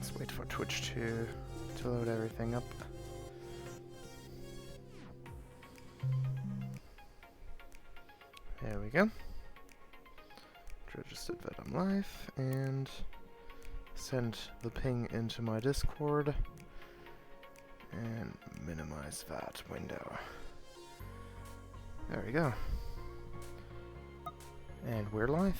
Just wait for Twitch to load everything up. There we go. Registered that I'm live and send the ping into my Discord and minimize that window. There we go. And we're live.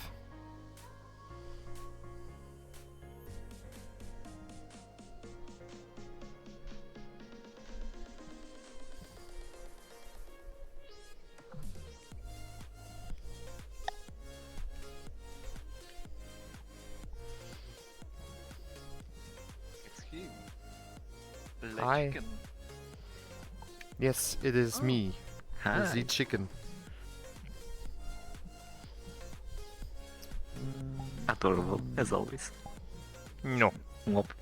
Hi. Chicken. Yes, it is me, Hi. the chicken. Adorable, as always. No, Nope.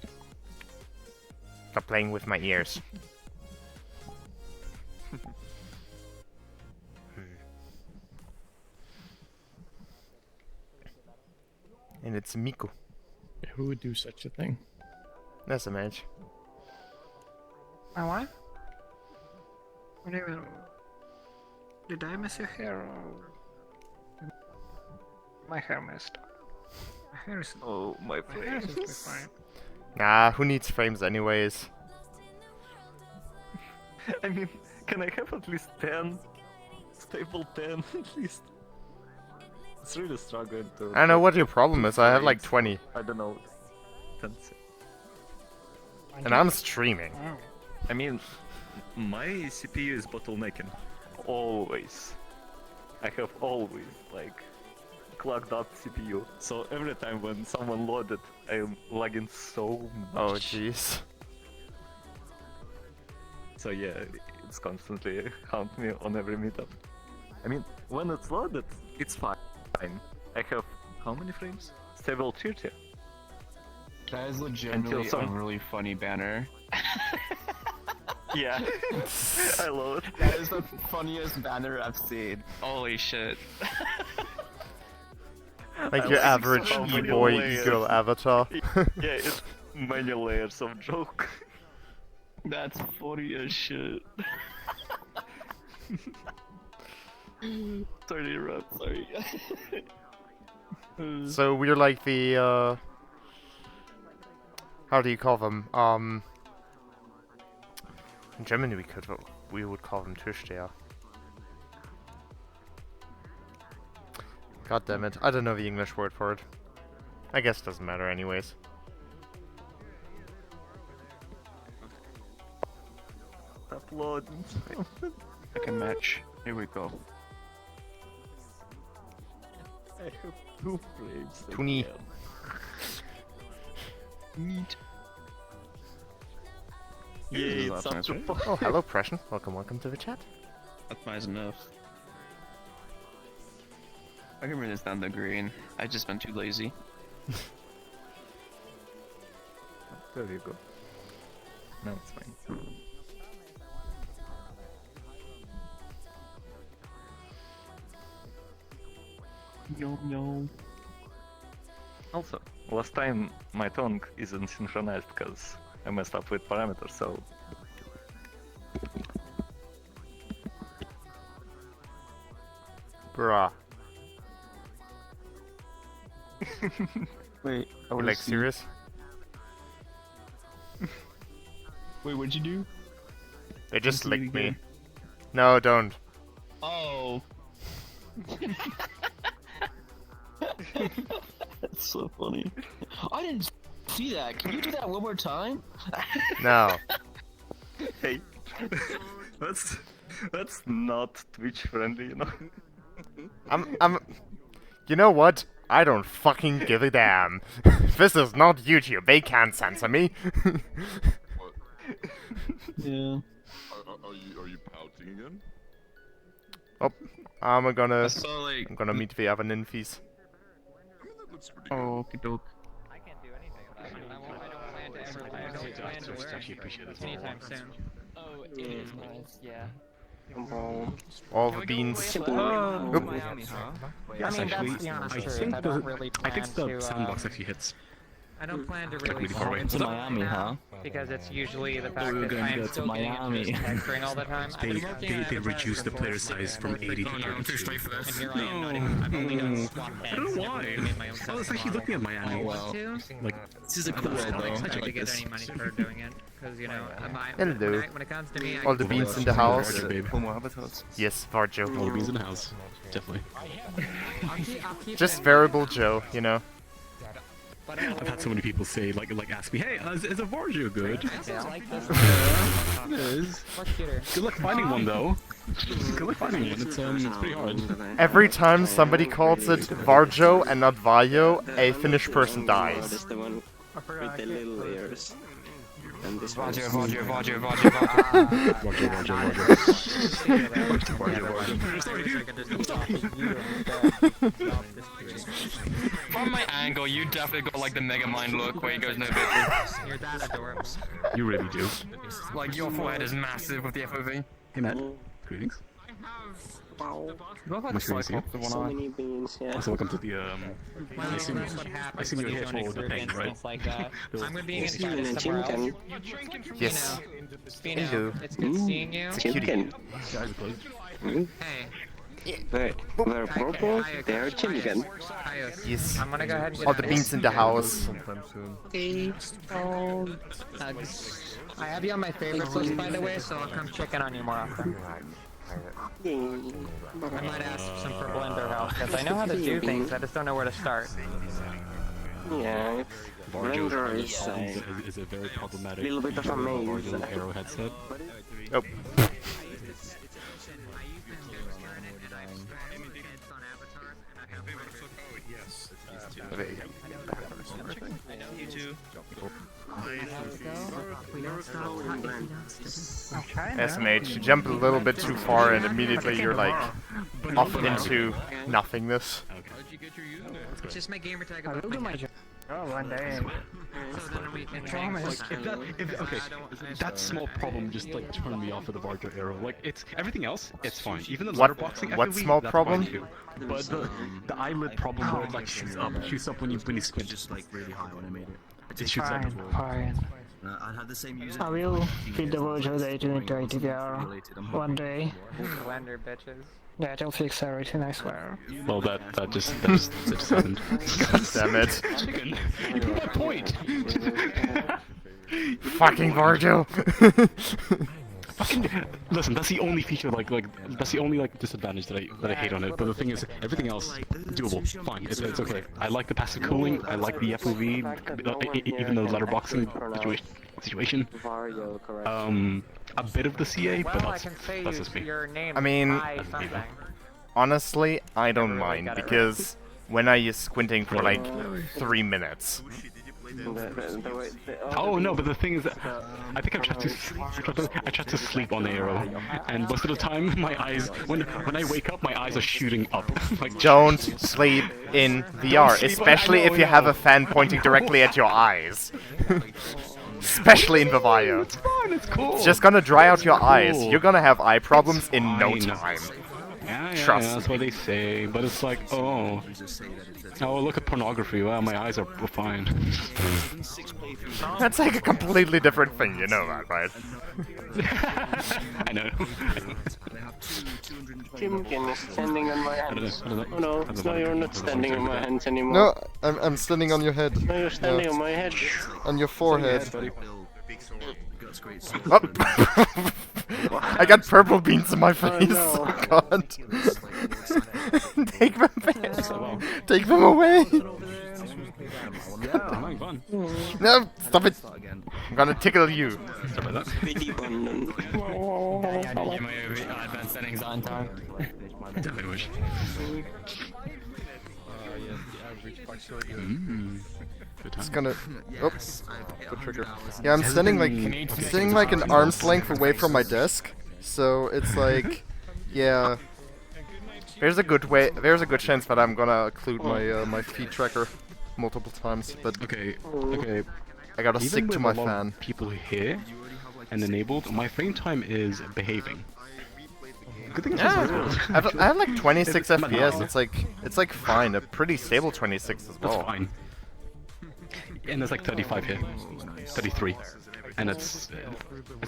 stop playing with my ears. And it's Miku. Who would do such a thing? That's a match. My wife? What do you mean? Did I miss your hair or... My hair missed. My hair is... Oh, my My hair is face. fine. Nah, who needs frames anyways? I mean, can I have at least 10? Stable 10 at least. It's really struggling to... I don't know what your problem is, I have like 20. I don't know. 10. And I'm streaming. Oh. I mean, my CPU is bottlenecking. Always. I have always, like, clogged up CPU. So every time when someone loaded, I'm lagging so much. Oh jeez. So yeah, it's constantly haunt me on every meetup. I mean, when it's loaded, it's fine. I have how many frames? Stable 30. That is legitimately Until some- a really funny banner. Yeah, I love it. That is the funniest banner I've seen. Holy shit. Like I your like average so many e-boy, layers. e-girl avatar. Yeah, it's many layers of joke. That's funny as shit. Sorry, Rob, sorry. So we're like the, how do you call them? In Germany we would call them Türsteher. God damn it, I don't know the English word for it. I guess it doesn't matter anyways. Uploading. Second match. Here we go. I have 2 frames. 20. again. Neat. Yeah, This is it's last up match, to right? Oh, hello Prussian. Welcome to the chat. That's nice enough. I can bring this down to green. I just been too lazy. There you go. No, it's fine. Yo yo. Also, last time my tongue isn't synchronized because I messed up with parameters, so... Bruh. Wait, I You wanna like see. serious? Wait, what'd you do? They just see it licked me. again. No, don't. Oh. That's so funny. I didn't see that. Can you do that one more time? No. Hey, that's not Twitch friendly, you know? You know what? I don't fucking give a damn. This is not YouTube. They can't censor me. What? Yeah. Are you pouting again? I'm gonna I saw like. meet the other ninfies. I mean, that looks pretty Oh, okie doke. I can't do anything about it. I don't plan to ever. I don't plan to wear it anytime soon. Oh, it is nice. Yeah. All the beans. Oh, Oop. Miami, huh? I mean, that's the honest truth. I don't really plan I think the to, sandbox actually hits. I don't plan to really Really far away. swim To right Miami, now, huh? Because it's usually the we fact were that going to I'm go to still getting Miami. into texturing all the time. I've been working on They Avatar reduced the for player 4 size years, from 80 to and 32. And here I am, not even, I've only done swap I heads. don't know Never why. really made my own I was actually custom looking at model. Miami. I want to. Like, This is a cool I world, don't though. expect I to like get this. any money for doing it, because you know, Hello. when it comes to me, All the beans in the house. Varjo, babe. More avatars. Yes, Varjo. All the beans in the house. Definitely. I'll keep Just it. variable Joe, you know. But I've had so many people say, like ask me, hey, is a Varjo good? I like this. It is. Much cuter. Good luck finding one, though. Good luck finding one. It's pretty hard. Every time somebody calls it Varjo and not Vajo, a Finnish person dies. That's the one with the little layers. And this one. Varjo. From my angle, you definitely got like the Mega Mind look where he goes no bitches. You're that adorable. You really do. Like your forehead is massive with the FOV. Hey, Matt. Greetings. Wow. You look like Much greetings to you. the one So eye. many beans, yeah. Also, welcome to the Well, I assume- that's what happens I assume when you're you here don't for the pain, experience right? things like that. I'm gonna be See you in invited a somewhere chimkin. else. Yes. Fino, Hello. it's good seeing you. Chimkin. guys are closed. Hey, Where purple, they're chimkin. Kaios. Yes. I'm gonna go ahead and get All the beans in the house. Hugs. I have you on my favorites list, by the way, so I'll come check in on you more often. I might ask some for blender help, because I know how to do things, I just don't know where to start. Yeah, Varjo Blender is is a very problematic little bit of a maze. Varjo Aero headset. Oh. SMH, you jump a little bit too far and immediately you're like off into nothingness. It's just my gamer tag I will about do my my job. Oh, one day. so then we can Promise. Okay, that small problem just like turned me off of the Varjo Aero. Like it's everything else, it's fine. Even the What- letterboxing. what FOV, small that's problem? fine, too. But the eyelid problem where it like shoots up when you squint. Just like really high when I made it. It shoots up. Fine, fine. I had the same user. I will feed the Varjo data into ITVR one day. blender bitches. That'll fix everything, I swear. Well, that just happened. God damn it. Chicken, you proved my point. Fucking Varjo! Fucking listen, that's the only feature that's the only disadvantage that I hate on it. But the thing is, everything else doable, fine. It's okay. I like the passive cooling. I like the FOV, even the letterboxing situation. Vario, correct. A bit of the CA, but Well, I can say that's just me. your name. I mean- Kai something. Honestly, I don't Never really mind got it because when I use squinting for like 3 minutes. Oh no, but the thing is, that I think I tried to sleep on the Aero, and most of the time my eyes, when I wake up, my eyes are shooting up. Like Don't sleep in VR, sleep- especially I know, if you have a fan pointing directly at your eyes. Especially in Vivio. It's fine, it's cool. It's just gonna dry out your eyes. cool. You're gonna have eye problems in no fine. time. Yeah, Trust that's what they say, but it's like, oh, look at pornography. Well, my eyes are fine. That's like a completely different thing, you know that, right? I know. Chimkin is standing on my I don't hands. know. Oh no, no, you're not standing on my hands anymore. No, I'm standing on your head. No, you're standing on my head. On your forehead. Got Oh. I got purple beans in my face. no. Oh, God. Take them back. Take them away. I'm having fun. No, stop it. I'm gonna tickle you. Sorry about that. Pity button. Get my advanced settings on time. Definitely wish. Good It's time. gonna. Oops. Good trigger. Yeah, I'm standing like an arm's length away from my desk, so it's like, yeah. There's a good chance that I'm gonna occlude my my feed tracker multiple times, but Okay. I gotta Even stick to with my a lot of fan. people here and enabled, my frame time is behaving. Good thing it's Yeah, I have like 26 FPS. now. It's like fine, a pretty stable 26 as That's well. fine. and there's like 35 here, 33, and it's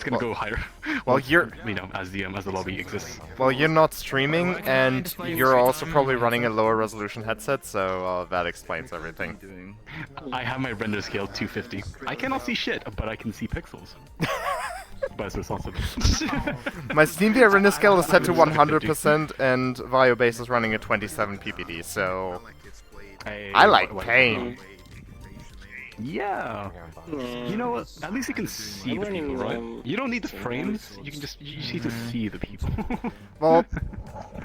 gonna go higher. Well, you're as the lobby exists. Well, you're not streaming, and you're also probably running a lower resolution headset, so that explains everything. I have my render scale 250. I cannot see shit, but I can see pixels. But it's responsible. My SteamVR render scale is set to 100%, and Varjo base is running at 27 ppd, so I like pain. Yeah. You know what? At least you can see the people, right? You don't need the frames. You just need to see the people. Well,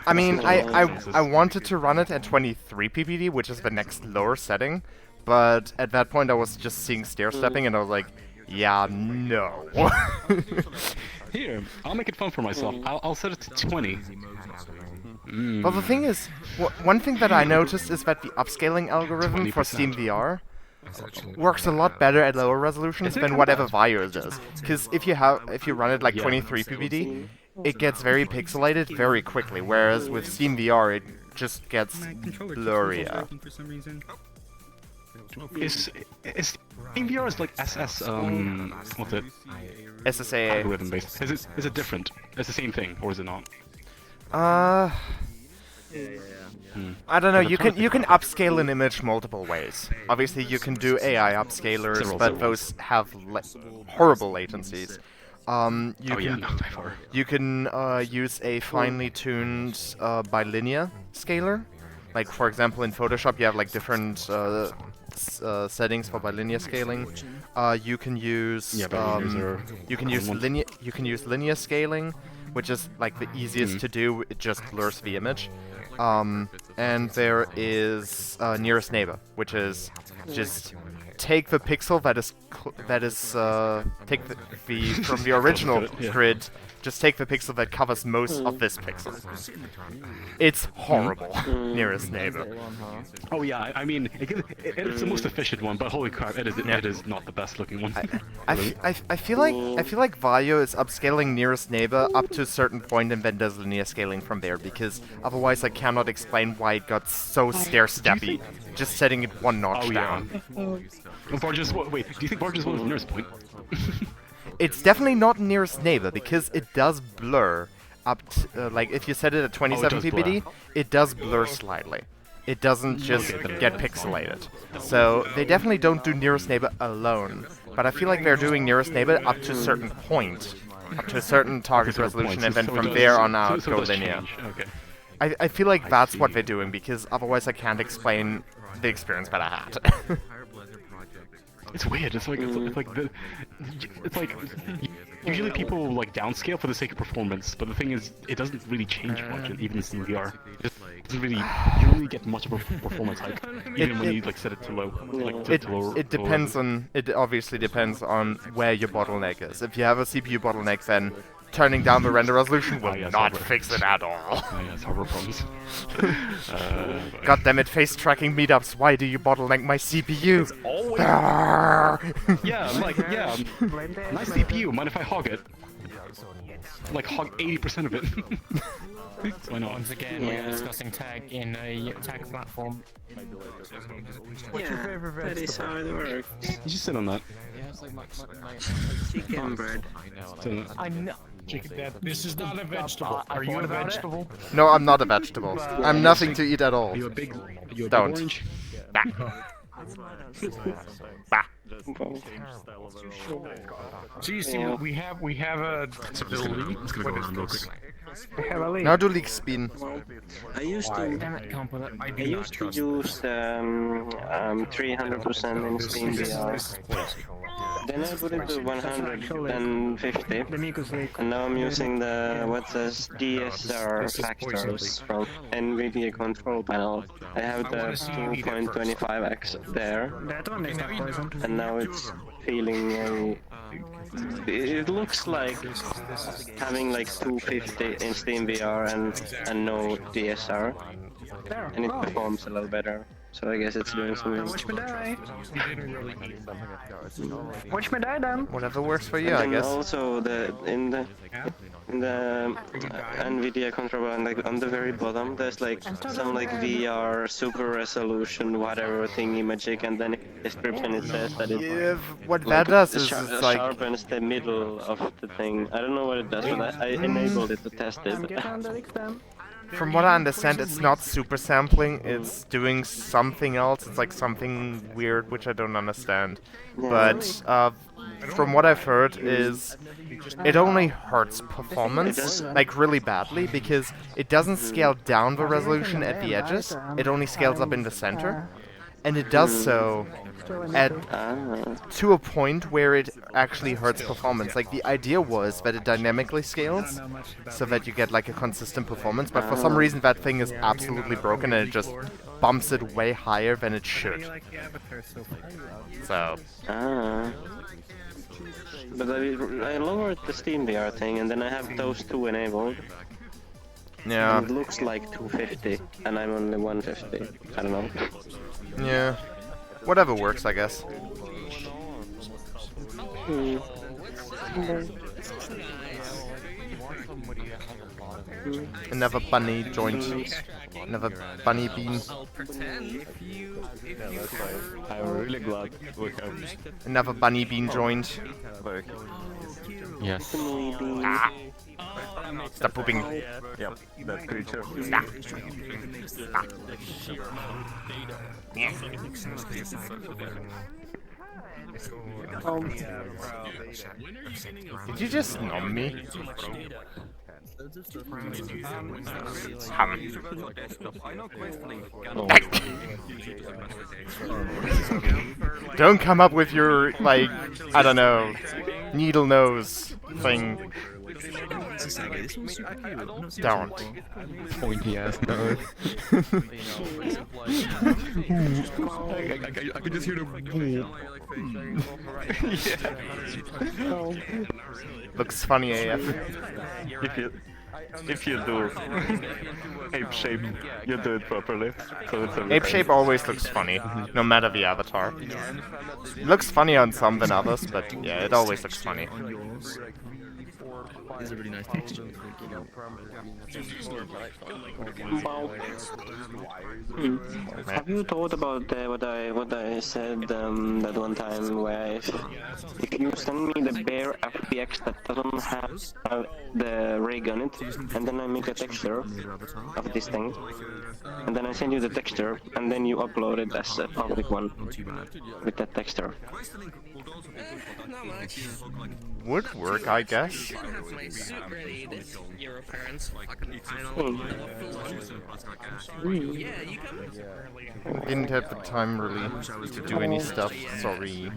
I mean, I wanted to run it at 23 ppd, which is the next lower setting, but at that point I was just seeing stair stepping, and I was like, yeah, no. Here, I'll make it fun for myself. I'll set it to 20. Well, the thing is, one thing that I noticed is that the upscaling algorithm for SteamVR works a lot better at lower resolutions than whatever Varjo does. Because if you run it like 23 ppd, it gets very pixelated very quickly, whereas with SteamVR it just gets blurrier. Is SteamVR is like SS what's it? SSAA. Algorithm based. Is it different? It's the same thing, or is it not? I don't know. You can upscale an image multiple ways. Obviously, you can do AI upscalers, but those have horrible latencies. You can use a finely tuned bilinear scaler. Like for example, in Photoshop, you have like different settings for bilinear scaling. You can use linear scaling, which is like the easiest to do. It just blurs the image. And there is nearest neighbor, which is just take the pixel take the from the original grid. Just take the pixel that covers most of this pixel. It's horrible, nearest neighbor. Oh yeah, I mean, it's the most efficient one, but holy crap, it is not the best looking one. I feel like Varjo is upscaling nearest neighbor up to a certain point and then does linear scaling from there, because otherwise I cannot explain why it got so stair-steppy, just setting it one notch down. Wait, do you think Varjo's one is the nearest point? It's definitely not nearest neighbor, because it does blur up to, like, if you set it at 27 ppd, it does blur slightly. It doesn't just get pixelated. So they definitely don't do nearest neighbor alone, but I feel like they're doing nearest neighbor up to a certain point, up to a certain target resolution, and then from there on out go linear. I feel like that's what they're doing, because otherwise I can't explain the experience that I had. It's weird. It's like usually people like downscale for the sake of performance, but the thing is, it doesn't really change much, even in SteamVR. It doesn't really, you don't really get much of a performance hike, even when you like set it to low. It depends on. It obviously depends on where your bottleneck is. If you have a CPU bottleneck, then turning down the render resolution will not fix it at all. It's horrible problems. God damn it, face tracking meetups, why do you bottleneck my CPU? Nice CPU, mind if I hog it? Like hog 80% of it. Why not? Once again, we're discussing tag in a tag platform. Yeah, that is how it works. You just sit on that. Yeah, it's like my Chicken bread. I know. This is not a vegetable. Are you a vegetable? No, I'm not a vegetable. I'm nothing to eat at all. Are you a big Don't. orange? Bah. Bah. So you see, we have a leak. What is this? We have a leak. Now do leak spin. I used to use 300% in SteamVR. Then I put it to 150, and now I'm using the DSR factors from NVIDIA control panel. I have the 2.25x there, and now it's feeling it looks like having like 250 in SteamVR and no DSR, and it performs a little better. So I guess it's doing something. Watch me die. Watch me die then. Whatever works for you, And I then guess. also in the NVIDIA controller, and like on the very bottom, there's like some like VR super resolution whatever thingy magic, and then in the description it says that it Yeah, what like, that does is it's like sharpens the middle of the thing. I don't know what it does, but I enabled it to test it. from what I understand, it's not super sampling, it's doing something else, it's like something weird which I don't understand. But from what I've heard is it only hurts performance, like really badly, because it doesn't scale down the resolution at the edges, it only scales up in the center. And it does so to a point where it actually hurts performance. Like, the idea was that it dynamically scales, so that you get like a consistent performance, but for some reason that thing is absolutely broken and it just bumps it way higher than it should. So... But I lowered the SteamVR thing, and then I have those two enabled. Yeah. And it looks like 250, and I'm only 150. I don't know. Yeah. Whatever works, I guess. Another bunny joint. Another bunny bean. I'm really glad we have. Another bunny bean joint. Yes. Ah. Stop pooping. Yep, that creature. Stop. Stop. Did you just nom me? Don't come up with your, like, I don't know, needle nose thing. Don't. Pointy ass nose. I could just hear the. Looks funny AF. If you do ape shape, you do it properly. So it's Ape shape always looks funny, no matter the avatar. It looks funny on some than others, but yeah, it always looks funny. It's a really nice texture. Have you thought about what I said that one time, where if you send me the bare FBX that doesn't have the rig on it, and then I make a texture of this thing, and then I send you the texture, and then you upload it as a public one with that texture. Would work, I guess. Didn't have the time really to do any stuff, sorry.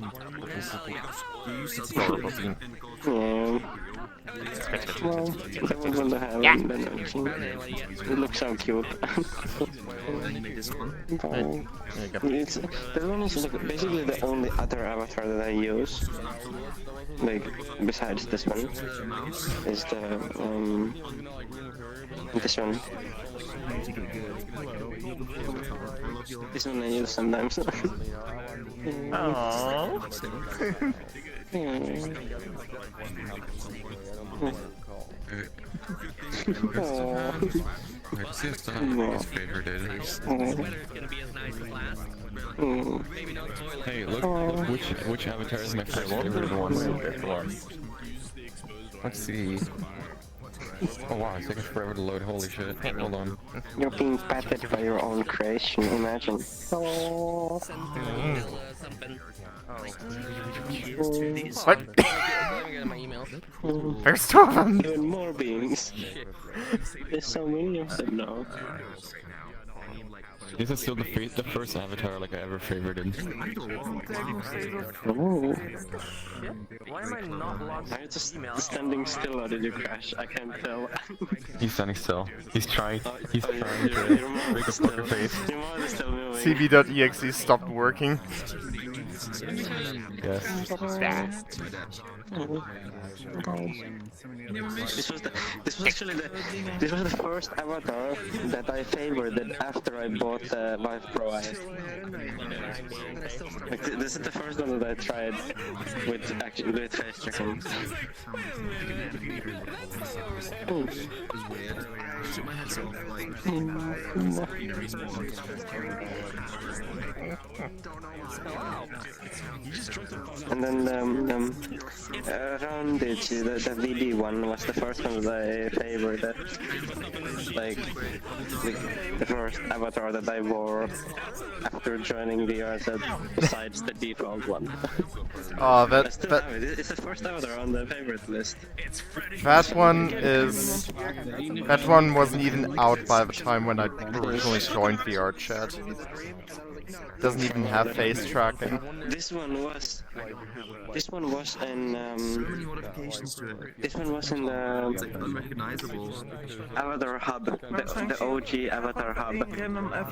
Well, that was one to have, and then it looks so cute. It's, that one is like basically the only other avatar that I use, like, besides this one, is the, this one. This one I use sometimes. Aww. Hey, look, which avatar is my favorite one? Let's see. Oh wow, it's taking forever to load, holy shit. Hold on. You're being patted by your own creation, imagine. Oh. What? There's two of them! Even more beings. There's so many of them now. This is still the first avatar like I ever favorited. Oh. Why am I not logged I'm just standing still, or did you crash? I can't tell. He's standing still. He's trying. He's trying Your to make a poker face. Your mod is still moving. CB.exe stopped working. This was the first avatar that I favored after I bought the Vive Pro. Like, this is the first one that I tried with face tracking. And then Roundage, the VD one was the first one that I favored. Like the first avatar that I wore after joining VRChat, besides the default one. Oh, it's the first avatar on the favorite list. That one wasn't even out by the time when I originally joined VRChat. Doesn't even have face tracking. This one was in the Avatar Hub, the OG Avatar Hub.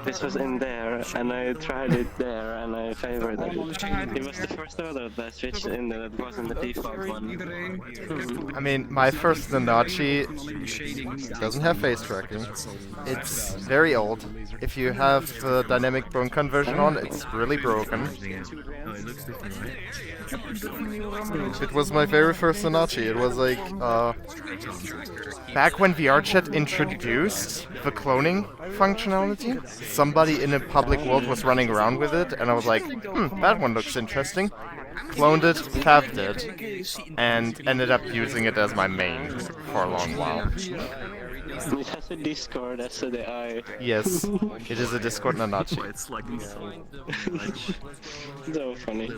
This was in there, and I tried it there, and I favored it. It was the first avatar that I switched in that wasn't the default one. I mean, my first Nanachi doesn't have face tracking. It's very old. If you have the dynamic bone conversion on, it's really broken. It was my very first Nanachi. It was like, back when VRChat introduced the cloning functionality, somebody in a public world was running around with it, and I was like, that one looks interesting. Cloned it, tabbed it, and ended up using it as my main for a long while. It has a Discord, that's the eye. Yes, it is a Discord Nanachi. It's like so funny.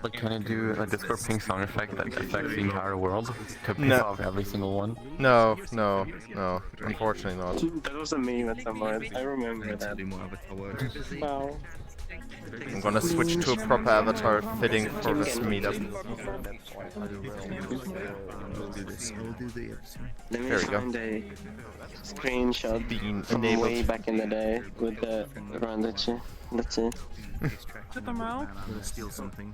But can I do a Discord ping sound effect that affects the entire world? To piss off every single one? No, unfortunately not. That was a meme at some point, I remember that. Wow. I'm gonna switch to a proper avatar fitting for this meetup. Let me There we go. find a screenshot from enabled. way back in the day with the Randachi. Let's see. steal something.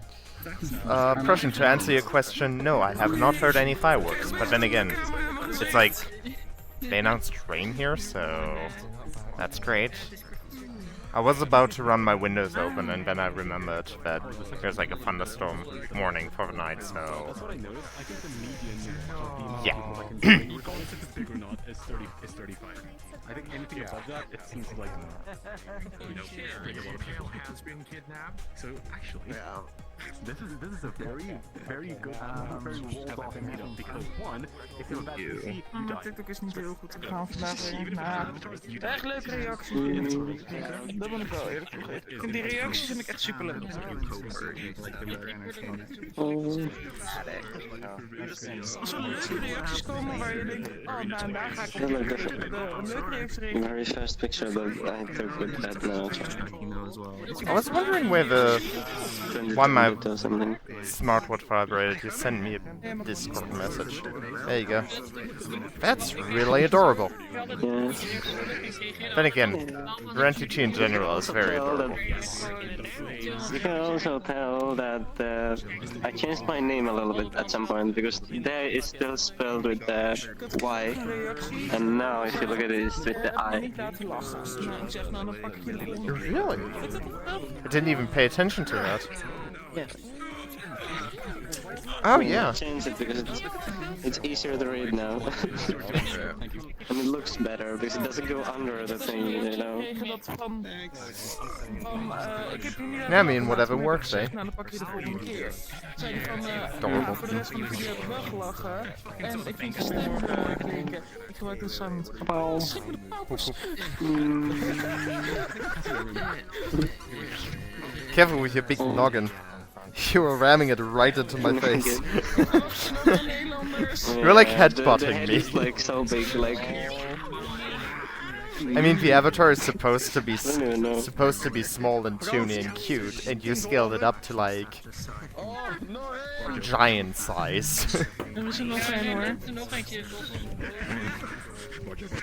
Prussian, to answer your question, no, I have not heard any fireworks. But then again, it's like, they announced rain here, so that's great. I was about to run my windows open, and then I remembered that there's like a thunderstorm warning for the night, so yeah. Regardless if it's big or not, is 35. I think anything above that, it seems like a lot of people has been kidnapped. So actually, this is a very good, very walled off meetup because one, if you're about to see, you die. TikTok is niet heel goed gegaan vandaag. Echt leuke reacties. Dat ben ik wel eerlijk toegeven. Ik vind die reacties vind ik echt super leuk. Als er leuke reacties komen waar je denkt, oh nou daar ga ik een leuke reactie reageren. Very first picture that I took with that now. I was wondering why my smartwatch vibrated. You sent me a Discord message. There you go. That's really adorable. Yeah. Then again, Rentichi in general is very adorable. You can also tell that I changed my name a little bit at some point because there is still spelled with the Y, and now if you look at it, it's with the I. Really? I didn't even pay attention to that. Yeah. Oh yeah. I changed it because it's easier to read now. And it looks better because it doesn't go under the thing, you know. Yeah, I mean, whatever works, eh? Adorable. Careful with your big noggin. You were ramming it right into my face. You're like headbutting me. It's like so big, like. I mean, the avatar is supposed to be small and toony and cute, and you scaled it up to like giant size. We moeten nog een hoor.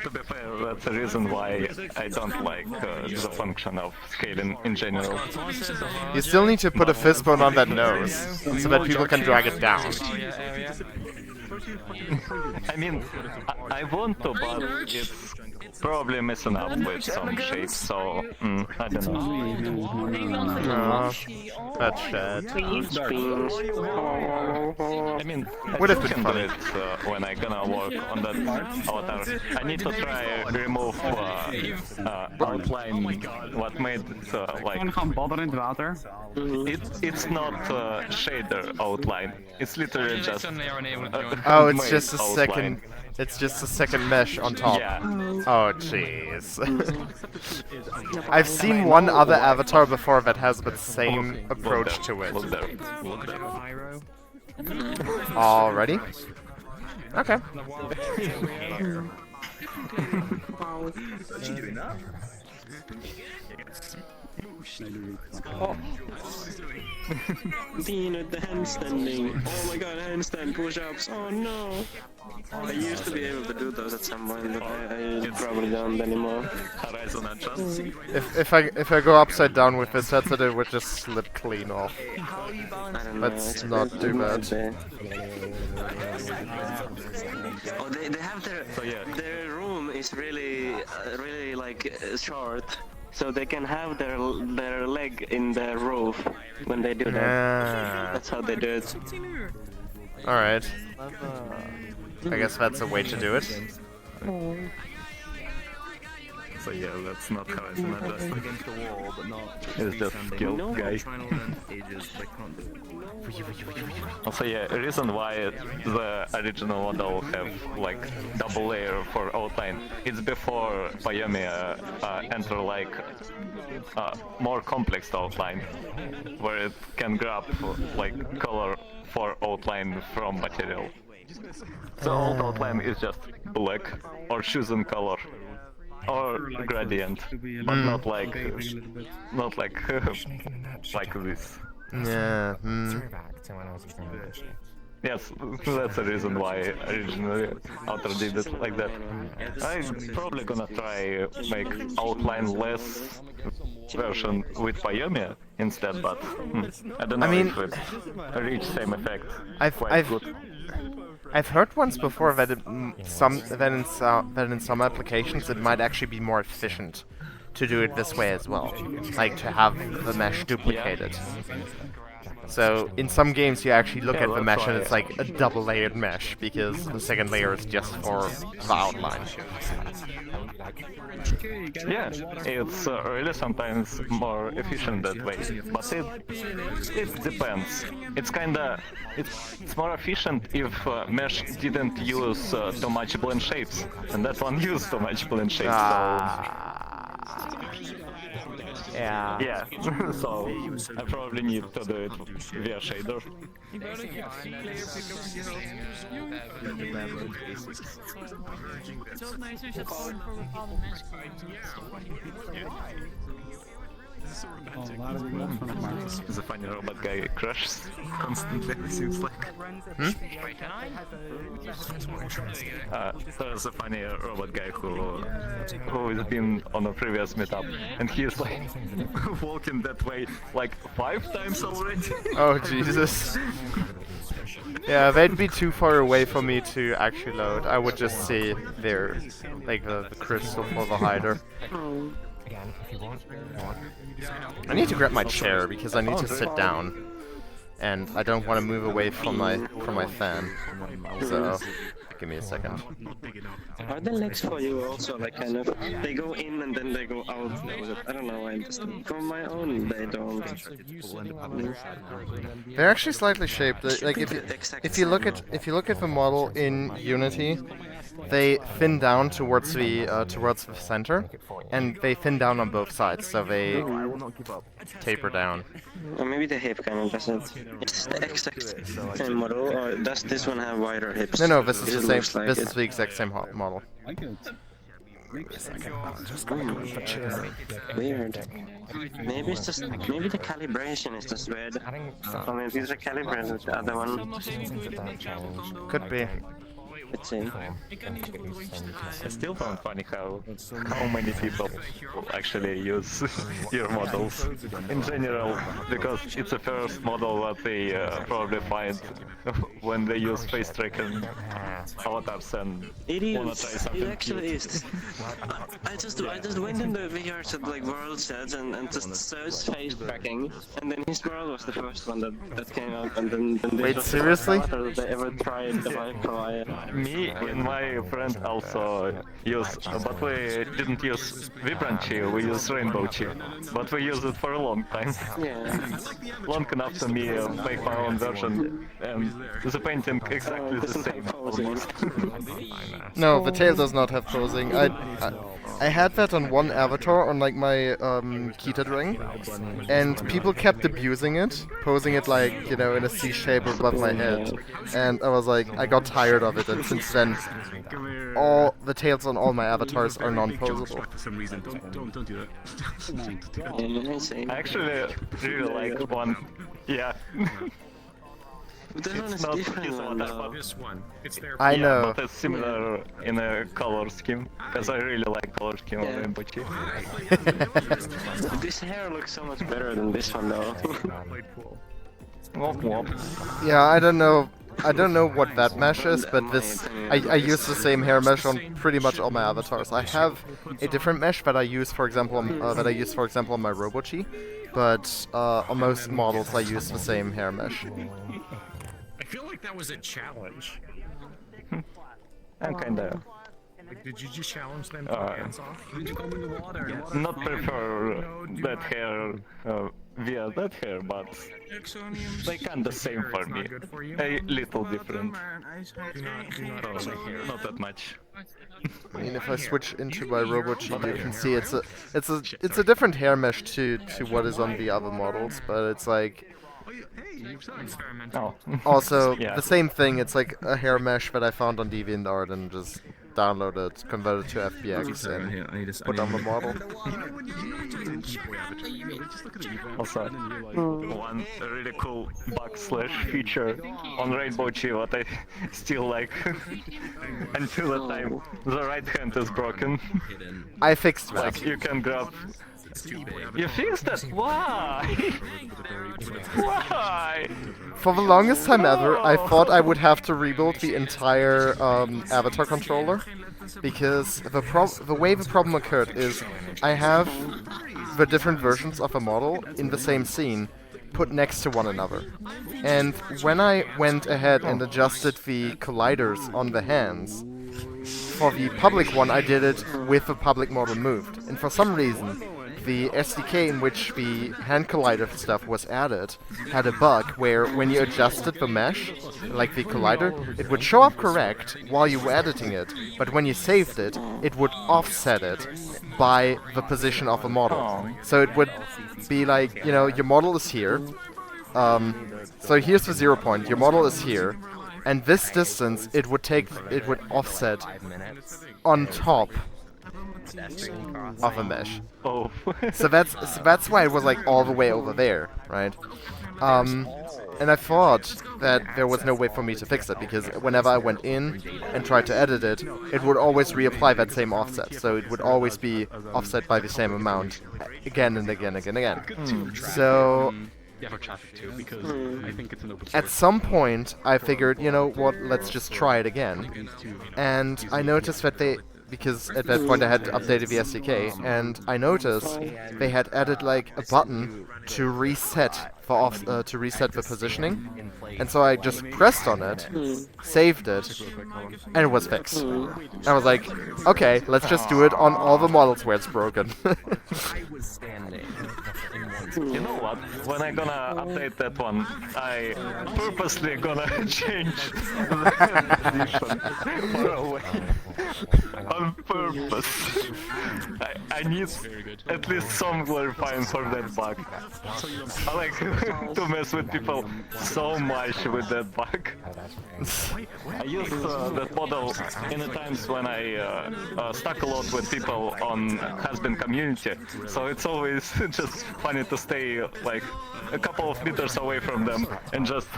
To be fair, that's the reason why I don't like the function of scaling in general. You still need to put a fistbone on that nose, so that people can drag it down. I mean, I want to, but it's probably messing up with some shapes, so I don't know. That's sad. I mean, Would I have been can do funny. it when I gonna work on that avatar. I need to try remove outline what made like. It's not shader outline. It's literally just. Oh, it's made just a outline. second. It's just a second mesh on top. Yeah. Oh, jeez. I've seen one other avatar before that has the same approach to it. Look there. Look there. Already? Okay. Being at the handstanding. Oh my god, handstand push-ups. Oh no. I used to be able to do those at some point, but I probably don't anymore. Horizon adjust. If I go upside down with this headset, it would just slip clean off. I don't know. Let's not do that. Oh, they have their room is really really like short, so they can have their leg in the roof when they do that. Ah. That's how they do it. Alright. I guess that's a way to do it. So yeah, that's not Horizon adjust. It's just skill, guys. Also, yeah, a reason why the original model have like double layer for outline. It's before Pyomi enter like more complex outline, where it can grab like color for outline from material. The old outline is just black or chosen color or gradient, but not like like this. Yeah. Yes, that's the reason why originally Outer did it like that. I'm probably gonna try make outline less version with Pyomi instead, but I don't know if it reach same effect. I've heard once before that in some applications it might actually be more efficient to do it this way as well, like to have the mesh duplicated. So in some games you actually look at the mesh and it's like a double layered mesh because the second layer is just for the outline. Yeah, it's really sometimes more efficient that way, but it depends. It's more efficient if mesh didn't use too much blend shapes, and that one used too much blend shapes. Yeah, so I probably need to do it via shader. The funny robot guy crashes constantly, it seems like. There's a funny robot guy who has been on a previous meetup, and he's like walking that way like 5 times already. Oh Jesus. Yeah, they'd be too far away for me to actually load. I would just see their, like the crystal for the hider. I need to grab my chair because I need to sit down, and I don't want to move away from my fan. So, give me a second. Are the legs for you also like kind of, they go in and then they go out? I don't know, I understand. For my own, they don't. They're actually slightly shaped. Like if you look at the model in Unity, they thin down towards the center, and they thin down on both sides, so they taper down. Or maybe the hip kind of doesn't. Is this the exact same model, or does this one have wider hips? No, this is the same. This is the exact same model. Weird. Maybe it's just maybe the calibration is just weird. Or maybe it's recalibrated with the other one. Could be. Let's see. I still found funny how many people actually use your models in general, because it's the first model that they probably find when they use face tracking avatars and wanna try something. It actually is. I just went in the VRChat like VRChat and just searched face tracking, and then his world was the first one that came up, and then this Wait, was seriously? the first they ever tried the Vive provider. Me and my friend also use, but we didn't use Vibrant Chi, we use Rainbow Chi, but we used it for a long time. Yeah. Long enough to me make my own version, and the painting exactly the same almost. No, the tail does not have posing. I had that on one avatar on like my Keated ring, and people kept abusing it, posing it like, you know, in a C shape above my head, and I was like, I got tired of it, and since then, all the tails on all my avatars are non-posable. For some reason, don't do that. I actually really like one. Yeah. This one is It's not different his one, avatar, though. This one, it's there. I yeah, know. but it's similar in a color scheme, because I really like color scheme on Rainbow Chi. This hair looks so much better than this one, though. Womp womp. Yeah, I don't know what that mesh is, but this I use the same hair mesh on pretty much all my avatars. I have a different mesh that I use, for example, on my Robo-Chi, but on most models I use the same hair mesh. I feel like that was a challenge. I'm kinda Like, did you just challenge them to dance off? not prefer that hair via that hair, but they kinda same for me. A little different. Not that much. I mean, if I switch into my Robo-Chi, you can see it's a different hair mesh to what is on the other models, but it's like Oh. also Yeah. the same thing. It's like a hair mesh that I found on DeviantArt and just downloaded, converted to FBX, and put on the model. Also, one really cool bug / feature on Rainbow Chi what I still like until the time the right hand is broken. I fixed that. Like you can grab. You fixed it? Why? Why? For the longest time ever, I thought I would have to rebuild the entire avatar controller, because the way the problem occurred is I have the different versions of a model in the same scene put next to one another. And when I went ahead and adjusted the colliders on the hands, for the public one I did it with the public model moved. And for some reason, the SDK in which the hand collider stuff was added had a bug where when you adjusted the mesh, like the collider, it would show up correct while you were editing it, but when you saved it, it would offset it by the position of the model. So it would be like, you know, your model is here, so here's the 0 point, your model is here, and this distance it would offset on top of a mesh. Oh. So that's why it was like all the way over there, right? And I thought that there was no way for me to fix it, because whenever I went in and tried to edit it, it would always reapply that same offset. So it would always be offset by the same amount again and again and again. So Yeah, for traffic too, because I think it's an open source. at some point I figured, you know what, let's just try it again. And I noticed that because at that point I had updated the SDK, and I noticed they had added like a button to reset the positioning, and so I just pressed on it, saved it, and it was fixed. I was like, okay, let's just do it on all the models where it's broken. You know what? When I'm gonna update that one, I purposely gonna change the position far away. On purpose. I need at least some clarifying for that bug. I like to mess with people so much with that bug. I use that model in the times when I stuck a lot with people on husband community, so it's always just funny to stay like a couple of meters away from them and just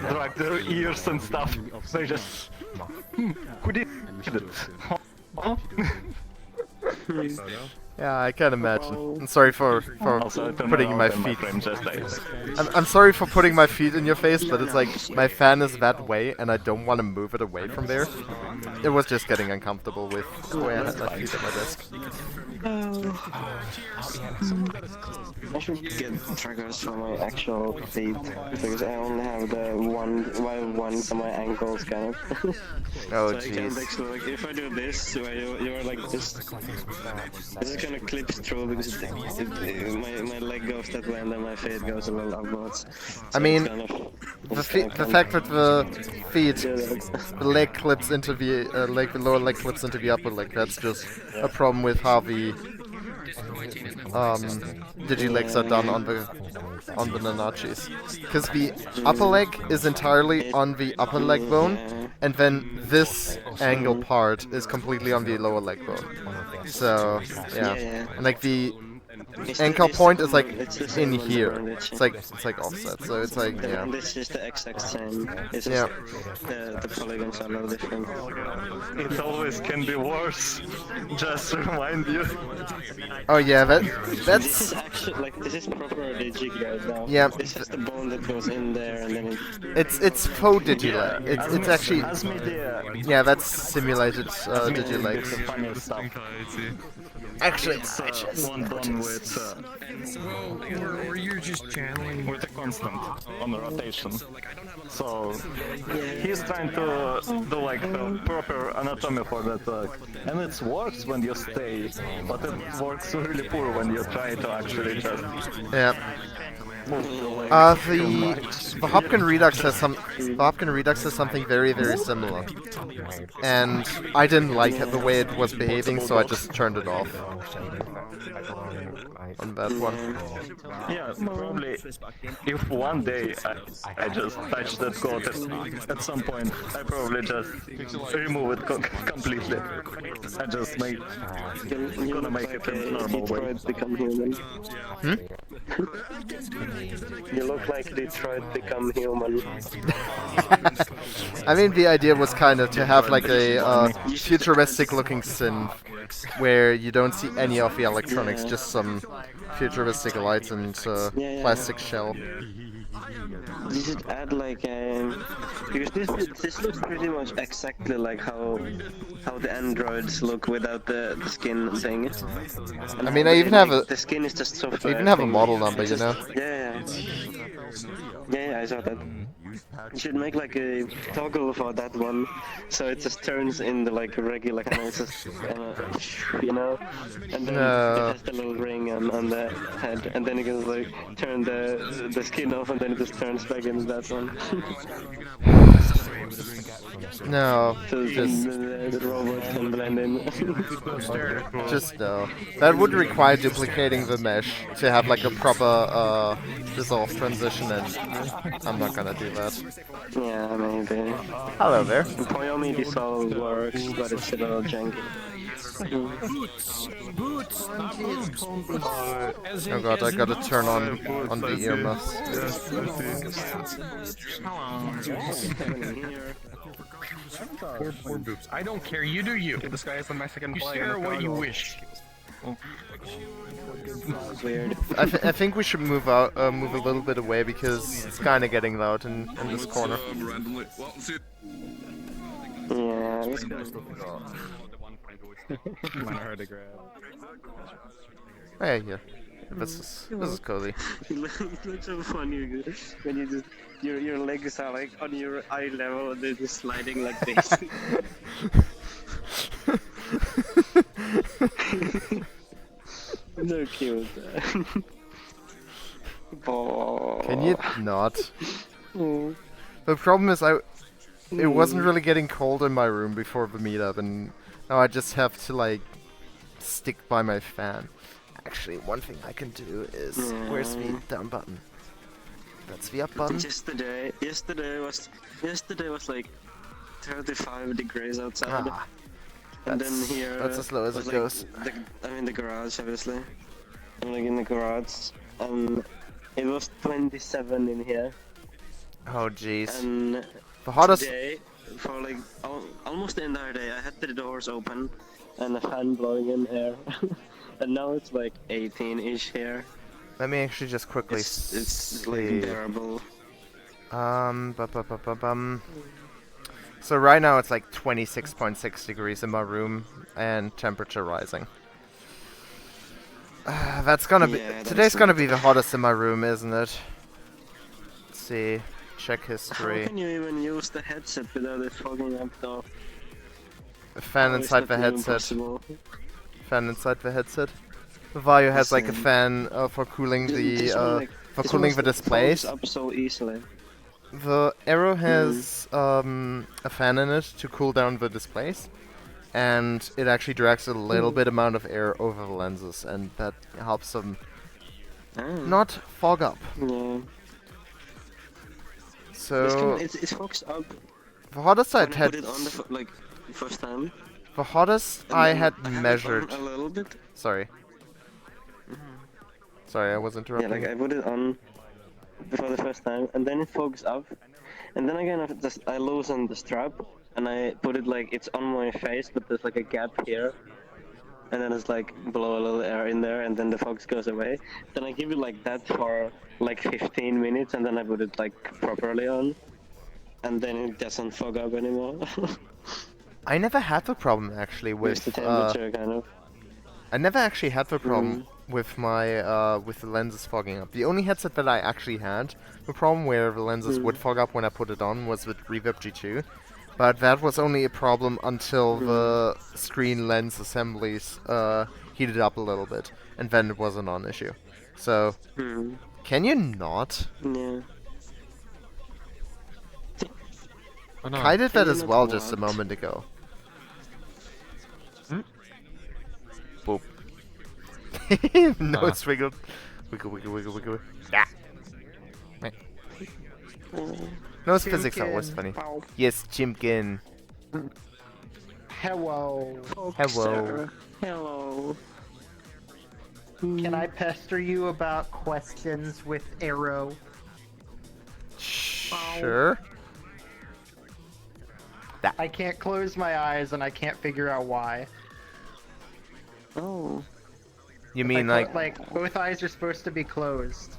drag their ears and stuff. They just, who did it? Huh? Yeah, I can imagine. I'm sorry for putting my feet. I'm sorry for putting my feet in your face, but it's like my fan is that way, and I don't want to move it away from there. It was just getting uncomfortable with the way I had my feet at my desk. I should get triggers for my actual feet because I only have the one for my ankles kind of. Oh jeez. So I can't actually, like, if I do this, where you're like this, this is gonna clip through because my leg goes that way and then my feet goes a little upwards. So I mean, kind of, the fact that the feet, the leg clips into the the lower leg clips into the upper leg. That's just a problem with how the digilegs are done on the Nanachis, because the upper leg is entirely on the upper leg bone, and then this angle part is completely on the lower leg bone. So yeah, and like the ankle point is like in here. It's like offset. So it's like yeah. This is the exact same. It's just the polygons are a little different. It always can be worse. Just to remind you. Oh yeah, that's. This is actually like this is proper digi right now. Yeah. This is the bone that goes in there and then it's faux digileg. It's actually. Yeah, that's simulated digilegs. Actually, it's one done with or you're just channeling with a constant on the rotation. So he's trying to do like the proper anatomy for that and it works when you stay, but it works really poor when you try to actually just the Hopkin Redux has something very similar, and I didn't like the way it was behaving, so I just turned it off on that one. Yeah, probably if one day I just touch that code at some point, I probably just remove it completely. I just gonna make it in normal way. Become human. You look like Detroit become human. I mean, the idea was kind of to have like a futuristic looking synth where you don't see any of the electronics, just some futuristic lights and plastic shell. You should add like because this looks pretty much exactly like how the androids look without the skin thing. And I mean, I even have the skin is just software. I even have a model number, you know. Yeah, I saw that. You should make like a toggle for that one, so it just turns in the like regular kind of just, you know, and then it has the little ring on the head, and then you can like turn the skin off, and then it just turns back into that one. No, so just the robot can blend in. Just no. That would require duplicating the mesh to have like a proper dissolve transition, and I'm not gonna do that. Yeah, maybe. Hello there. Poyomi dissolve works, but it's a little janky. Oh god, I gotta turn on the earmuffs. Poor boobs. I don't care, you do you. This guy is the Mexican flag. You share what you wish. Weird. I think we should move a little bit away because it's kind of getting loud in this corner. Yeah, let's go. Yeah, here. This is cozy. It looks so funny when you just your legs are like on your eye level and they're just sliding like this. So cute. Can you not? The problem is it wasn't really getting cold in my room before the meetup, and now I just have to like stick by my fan. Actually, one thing I can do is where's the down button? That's the up button. Yesterday was like 35 degrees outside. Ah, and then here that's as low as it was, goes. I'm in the garage, obviously. I'm like in the garage, and it was 27 in here. Oh jeez. And The hottest. today, for like almost the entire day, I had the doors open and a fan blowing in air. And now it's like 18-ish here. Let me actually just quickly It's like bearable. So right now it's like 26.6 degrees in my room and temperature rising. That's gonna be today's gonna be the hottest in my room, isn't it? Let's see. Check history. How can you even use the headset without it fogging up though? A fan inside the headset. Fan inside the headset. The Varjo has like a fan for cooling the displays. Up so easily. The Aero has a fan in it to cool down the displays, and it actually drags a little bit amount of air over the lenses, and that helps them not fog up. Yeah. So it fogs up. The hottest I had. Put it on the first time. The hottest I had measured. A little bit. Sorry. Sorry, I was interrupting. Yeah, like I put it on before the first time, and then it fogs up, and then again I loosen the strap, and I put it like it's on my face, but there's like a gap here, and then it's like blow a little air in there, and then the fog goes away. Then I give it like that for like 15 minutes, and then I put it like properly on, and then it doesn't fog up anymore. I never had the problem actually with the temperature kind of. I never actually had the problem with my with the lenses fogging up. The only headset that I actually had the problem where the lenses would fog up when I put it on was with Reverb G2, but that was only a problem until the screen lens assemblies heated up a little bit, and then it was a non-issue. So can you not? Yeah. Oh, no. I did that as well just a moment ago. Boop. No, it's wiggled. Wiggle, wiggle, wiggle, wiggle. Yeah. Nose physics are always funny. Wow. Yes, Chimkin. Hello. Hello. Hello. Can I pester you about questions with Aero? Sure. I can't close my eyes and I can't figure out why. Oh. You mean like both eyes are supposed to be closed.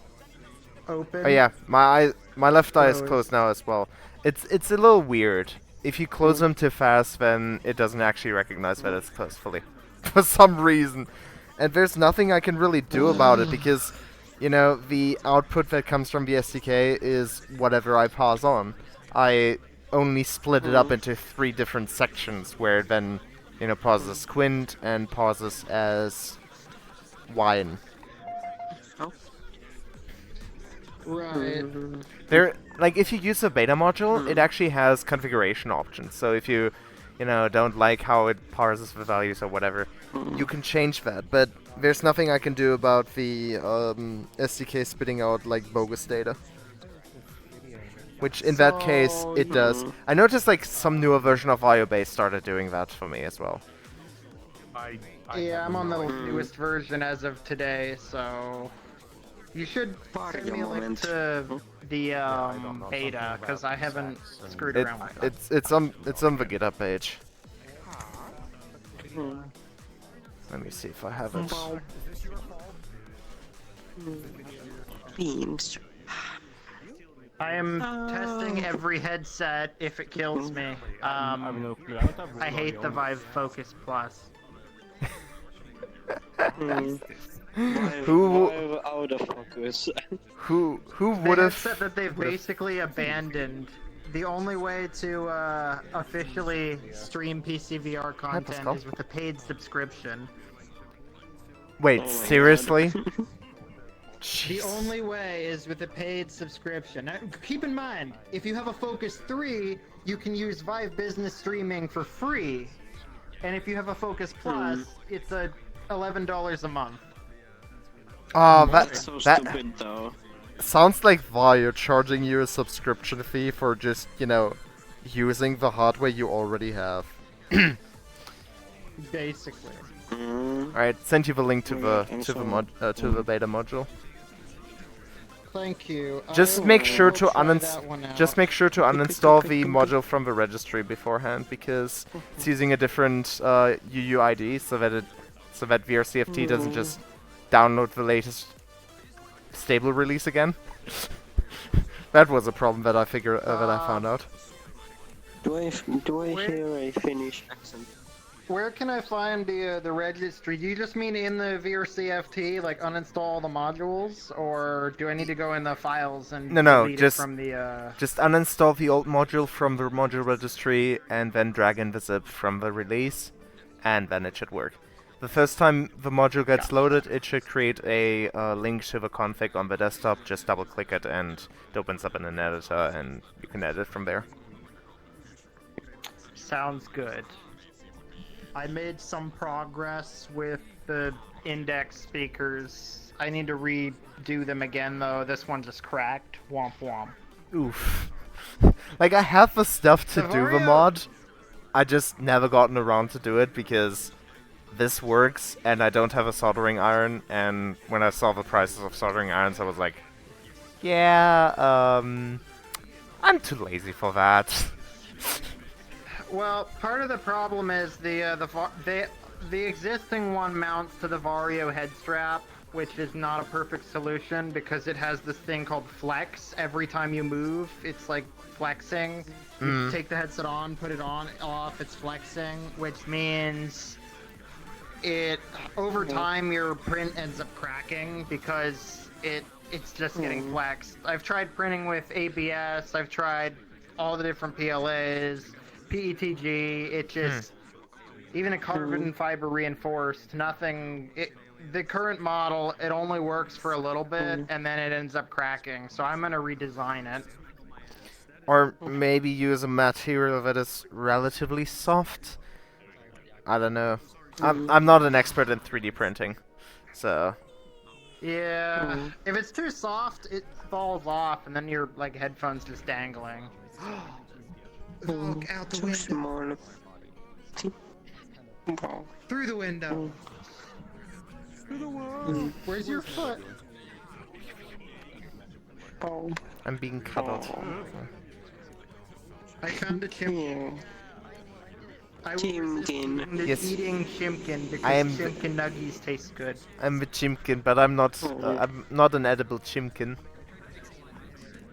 Open. Oh yeah, my left eye is closed now as well. It's a little weird. If you close them too fast, then it doesn't actually recognize that it's closed fully, for some reason. And there's nothing I can really do about it because, you know, the output that comes from the SDK is whatever I pass on. I only split it up into 3 different sections where it then, you know, pauses as Quint and pauses as Wine. Right. There, like, if you use a beta module, it actually has configuration options. So if you know, don't like how it parses the values or whatever, you can change that. But there's nothing I can do about the SDK spitting out like bogus data. Which in that case it does. I noticed like some newer version of IO-Base started doing that for me as well. Yeah, I'm on the newest version as of today, so you should send me a link to the beta because I haven't screwed around with it. It's on the GitHub page. Let me see if I have it. Beans. I am testing every headset if it kills me. I hate the Vive Focus Plus. Who out of focus? Who would have said that they've basically abandoned the only way to officially stream PCVR content is with a paid subscription. Wait, seriously? The only way is with a paid subscription. Now, keep in mind, if you have a Focus 3, you can use Vive Business Streaming for free. And if you have a Focus Plus, it's $11 a month. Oh, That's so stupid though. Sounds like Varjo charging you a subscription fee for just, you know, using the hardware you already have. Basically. Alright, send you the link to the beta module. Thank you. Just make sure to uninstall the module from the registry beforehand, because it's using a different UUID, so that VRCFT doesn't just download the latest stable release again. That was a problem that I found out. Do I hear a Finnish accent? Where can I find the registry? Do you just mean in the VRCFT, like uninstall the modules, or do I need to go in the files and delete it from the? Just uninstall the old module from the module registry and then drag in the zip from the release, and then it should work. The first time the module gets loaded, it should create a link to the config on the desktop. Just double click it and it opens up in an editor, and you can edit from there. Sounds good. I made some progress with the index speakers. I need to redo them again though. This one just cracked. Womp womp. Oof. Like, I have the stuff to do the mod. I just never gotten around to do it because this works and I don't have a soldering iron, and when I saw the prices of soldering irons I was like, yeah, I'm too lazy for that. Well, part of the problem is the existing one mounts to the Varjo head strap, which is not a perfect solution because it has this thing called flex. Every time you move, it's like flexing. You take the headset on, put it on, off, it's flexing, which means over time your print ends up cracking because it's just getting flexed. I've tried printing with ABS, I've tried all the different PLAs, PETG, it just, even a carbon fiber reinforced, nothing, the current model, it only works for a little bit, and then it ends up cracking, so I'm gonna redesign it. Or maybe use a material that is relatively soft? I don't know. I'm not an expert in 3D printing, so... Yeah, if it's too soft, it falls off, and then your like headphones just dangling. Look out the window. Through the window. Through the wall. Where's your foot? I'm being cuddled. I found a chimkin. Chimkin. Yes. Eating chimkin because chimkin nuggies taste good. I'm a chimkin, but I'm not an edible chimkin.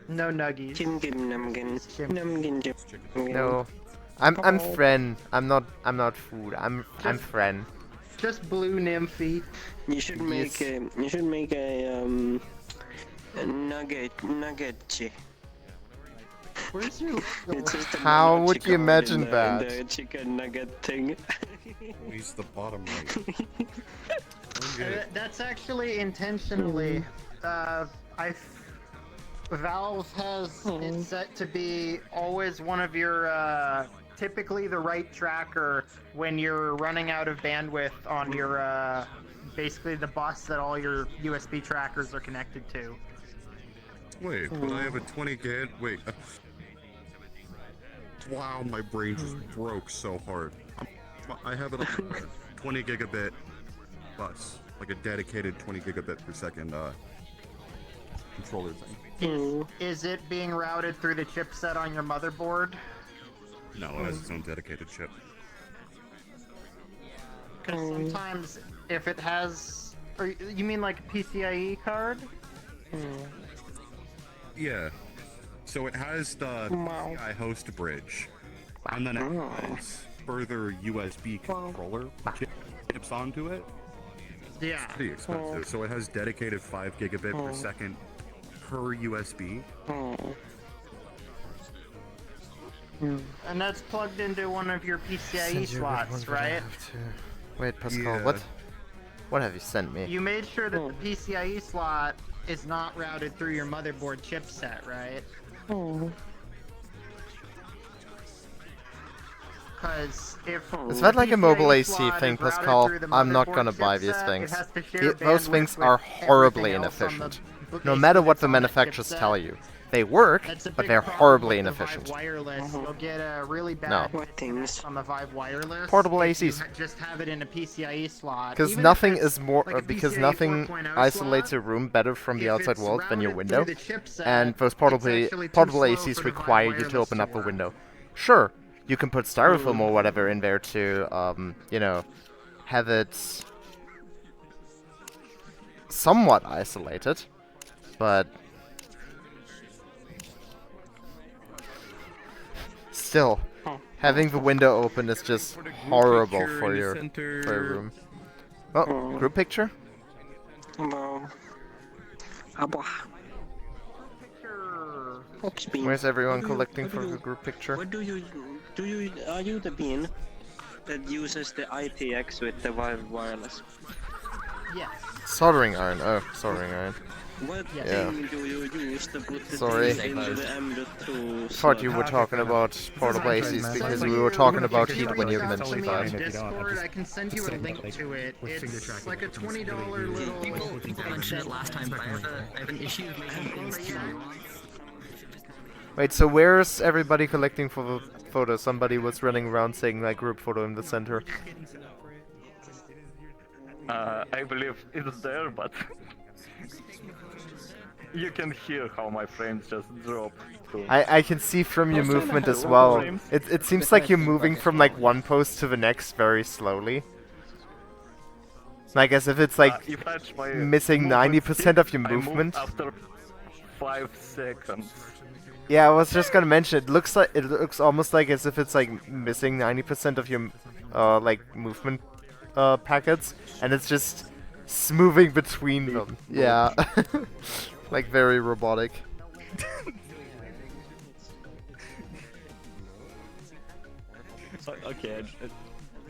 No nuggies. Chimkin numkin. Numkin. No. I'm friend. I'm not food. I'm friend. Just blue nymphy. You should make a nugget. Where's your? How would you imagine that? The chicken nugget thing. He's the bottom right. That's actually intentionally. Valve has it set to be always one of your, typically the right tracker when you're running out of bandwidth on your, basically the bus that all your USB trackers are connected to. Wait, but I have a 20 gig. Wait. Wow, my brain just broke so hard. I have it on a 20 gigabit bus, like a dedicated 20 gigabit per second controller thing. Is it being routed through the chipset on your motherboard? No, it has its own dedicated chip. Because sometimes if it has, or you mean like a PCIe card? Yeah. So it has the PCI host bridge, and then it has further USB controller chips onto it. Yeah. It's pretty expensive. So it has dedicated 5 gigabit per second per USB. And that's plugged into one of your PCIe slots, right? Wait, Pascal, what have you sent me? You made sure that the PCIe slot is not routed through your motherboard chipset, right? Oh. Because if Is that like a mobile AC slot thing, is routed Pascal? through the I'm not motherboard gonna buy these chipset, things. it has to share Those bandwidth things with are horribly everything else on inefficient. the No base matter what units the on that manufacturers chipset. tell you. They work, That's a but big they're problem horribly with the inefficient. Vive wireless. You'll get a really No. bad What things? on the Vive wireless. Portable if you ACs. just have it in a PCIe slot. Because Even if nothing it's is more, like a because PCIe nothing 4.0 isolates slot, a room better from the if outside it's world than your routed window. through the chipset, And those it's portable actually too portable slow ACs for the Vive require you to wireless open to up the work. window. Sure, you can put styrofoam or whatever in there to, you know, have it somewhat isolated, but still, having the window open is just horrible for your room. Oh, group picture? Wow. Where's everyone collecting for the group picture? What are you the bean that uses the IPX with the Vive wireless? Yes. Soldering iron. Oh, soldering iron. What Yeah. thing do you use to put the Sorry. thing into the M.2 Thought you slot? were talking about portable ACs because we were talking about heat when you mentioned that. Discord, I can send you a link to it. It's like a $20 little. People mentioned it last time, but I have an issue with making things too long. Wait, so where's everybody collecting for the photo? Somebody was running around saying like group photo in the center. I believe it's there, but you can hear how my frames just drop. I can see from your movement as well. It seems like you're moving from like one pose to the next very slowly. Like as if it's like missing 90% of your movement. After 5 seconds. Yeah, I was just gonna mention it looks almost like as if it's like missing 90% of your like movement packets, and it's just moving between them. Yeah, like very robotic. Okay,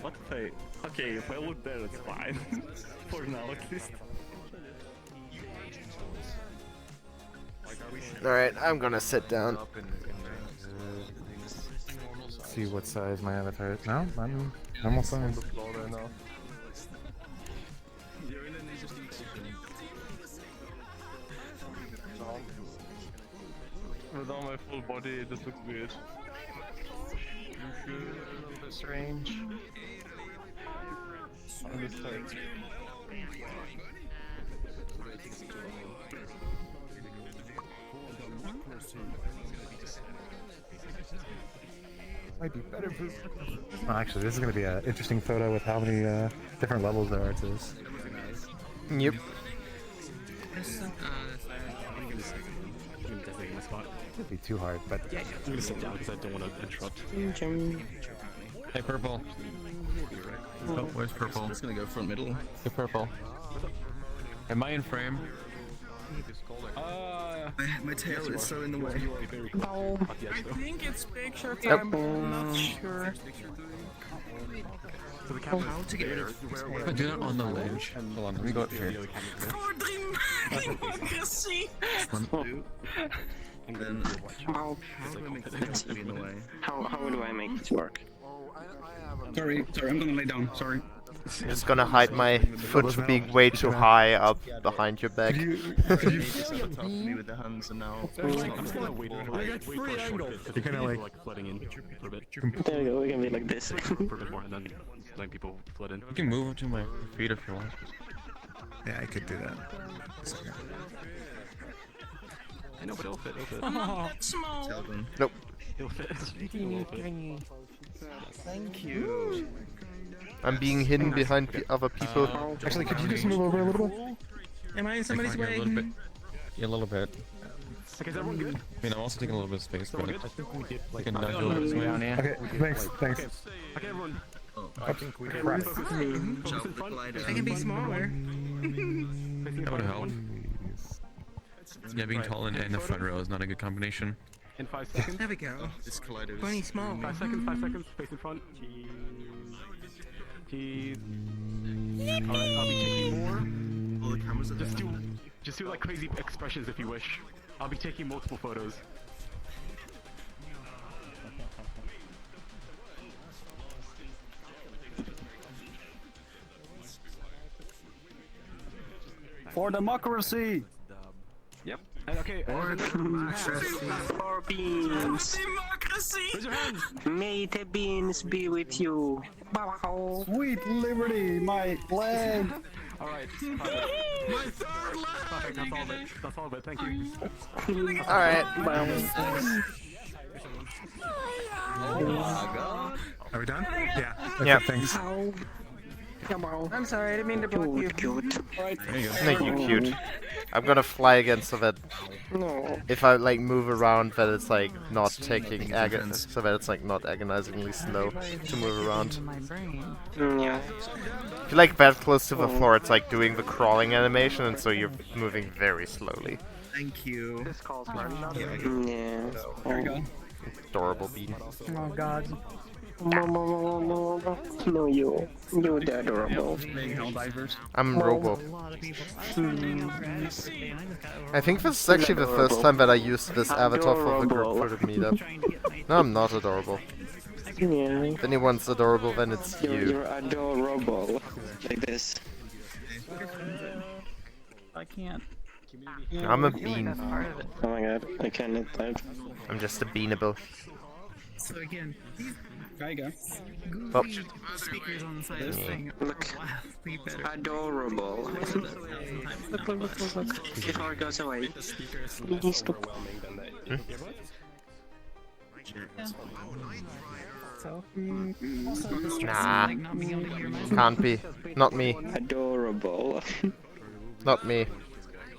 what if I... Okay, if I look there, it's fine. For now, at least. Alright, I'm gonna sit down. See what size my avatar is. No, I'm normal size. With all my full body, it just looks weird. A little bit strange. Might be better for. Oh, actually, this is going to be an interesting photo with how many different levels there are to this. Yep. It'd be too hard, but yeah, I'm gonna sit down because I don't want to interrupt. Hey, purple. Oh, where's purple? I'm just gonna go front middle. Hey, purple. Am I in frame? My tail is so in the way. Oh, I think it's picture Yep. time. I'm not sure. How to get rid of I do that on the ledge. Hold on, let me go up here. And then how do I make this to be in the way? How do I make this work? Sorry, I'm gonna lay down. Sorry. Just gonna hide my foot being way too high up behind your back. Could you set on top of me with the hands and now? I'm just gonna wait for a short bit. You're kind of like flooding in for a bit. There you go, we can be like this. For a bit more, and then letting people flood in. You can move to my feet if you want. yeah, I could do that. I know, but it'll fit. Not small. Tell them. Nope. It'll fit. Thank you. I'm being hidden behind other people. Actually, could you just move over a little bit? Am I in somebody's way? A little bit. Yeah, a little bit. Okay, is everyone good? I mean, I'm also taking a little bit of space, but I think we did I can nudge a little bit down here. Okay, thanks. Okay, everyone. I think we Crap. I can be smaller. That would help. Yeah, being tall and in the front row is not a good combination. In 5 seconds. There we go. This collider Bunny is small. 5 seconds. Face in front. Cheese. Alright, I'll be taking more. all the cameras are Just there. Just do like crazy expressions if you wish. I'll be taking multiple photos. For democracy! Yep. Okay. For beans. Raise your hands. May the beans be with you. Wow. Sweet liberty, my flag! Alright. My third leg! Perfect, that's all of it. That's all of it, thank you. Alright. Are we done? Yeah. Yeah. Thanks. I'm sorry, I didn't mean to block you. Thank you, cute. I'm gonna fly again so that if I like move around, that it's like not taking so that it's like not agonizingly slow to move around. Yeah. If you're like that close to the floor, it's like doing the crawling animation, and so you're moving very slowly. Thank you. This calls for Yeah. Adorable bean. Oh god. No, you're the adorable. I'm Robo. I think this is actually the first time that I used this avatar for the group for the meetup. No, I'm not adorable. Yeah. If anyone's adorable, then it's you. You're adorable. Like this. I can't. I'm a bean. Oh my god, I cannot type. I'm just a beanable. So again, There you go. Oh. speakers on the side of this thing. Look. Adorable. Look. Before it goes away. Please look. Nah. Can't be. Not me. Adorable. Not me.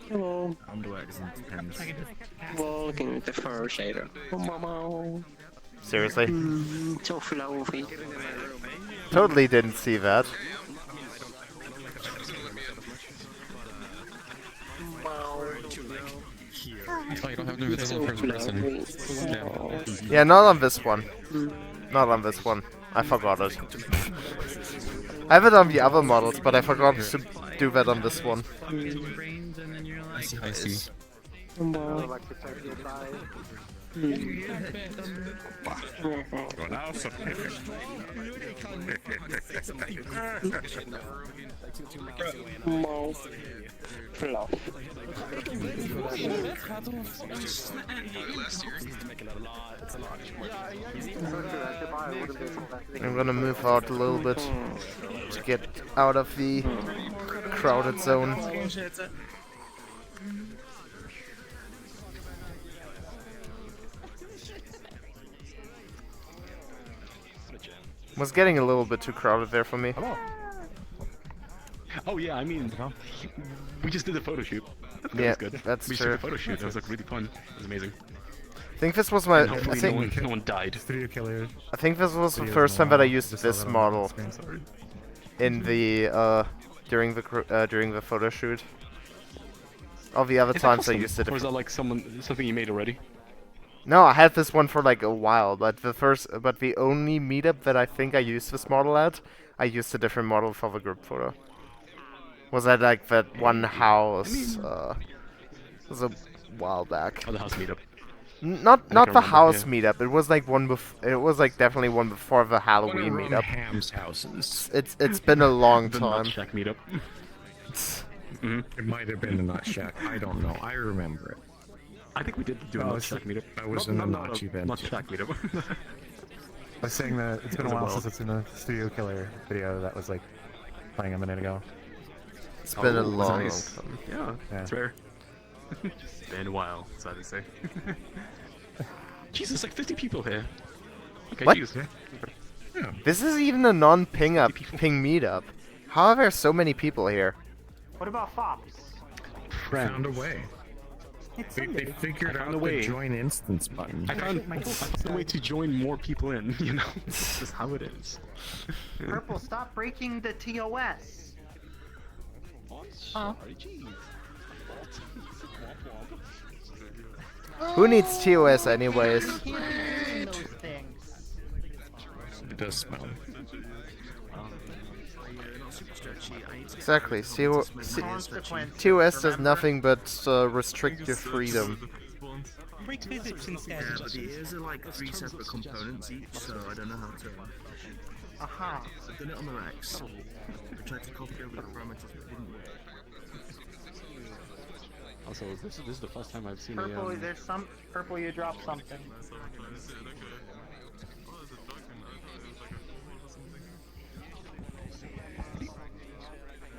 Hello. Walking with the fur shader. Seriously? So fluffy. Totally didn't see that. Oh, you don't have to do So first person. Yeah, not on this one. Not on this one. I forgot it. I have it on the other models, but I forgot to do that on this one. I see. Fluff. I'm gonna move out a little bit to get out of the crowded zone. Was getting a little bit too crowded there for me. Oh yeah, I mean, we just did a photo shoot. That Yeah, was good. that's we true. did a photo shoot. That was like really fun. It was amazing. I think this was my. And hopefully no one died. Studio killers. I think this was the first time that I used this model in the during the photo shoot. All the other times I used it. Or is that like something you made already? No, I had this one for like a while, but the only meetup that I think I used this model at, I used a different model for the group photo. Was that like that one house? It was a while back. Oh, the house meetup. Not the remember, house yeah. meetup. It was like it was like definitely one before the Halloween meetup. Ham's houses. It's been a long The time. Nut Shack meetup. It might have been a nut shack. I don't know. I remember it. I think we did do a Nut Shack meetup. That was in the notch event. Nut Shack meetup. I was saying that it's been a It was a while while. since I've seen a Studio Killer video that was like playing a minute ago. It's been a Oh, long nice. time. Yeah, it's rare. It's been a while, sad to say. Jesus, like 50 people here. Okay, What? Jesus. Yeah. This is even a non-ping meetup. How are there so many people here? What about Fops? Found a way. They figured I found out a way. the join instance button. I found a way to join more people in, you know? This is how it is. Purple, stop breaking the TOS. Who needs TOS anyways? Those things. It does smell. Exactly. TOS does nothing but restrict your freedom. Break physics instead. Yeah, but the ears are like 3 separate components each, so I don't know how to. Aha. I've done it on the Rex. I tried to copy over the parameters, but it didn't work. Also, this is the first time I've seen Purple, there's some purple. You dropped something.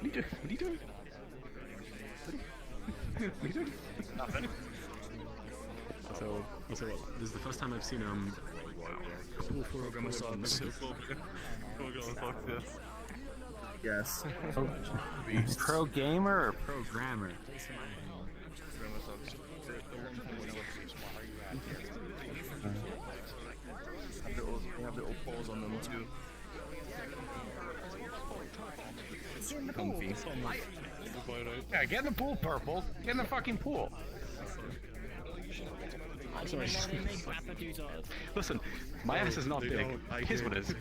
What are you doing? What are you doing? Nothing. So, this is the first time I've seen Programmer socks. Yes. Pro gamer or programmer? They have little paws on them too. Comfy. Yeah, get in the pool, Purple. Get in the fucking pool. I'm sorry. Listen, my ass is not big. His one is.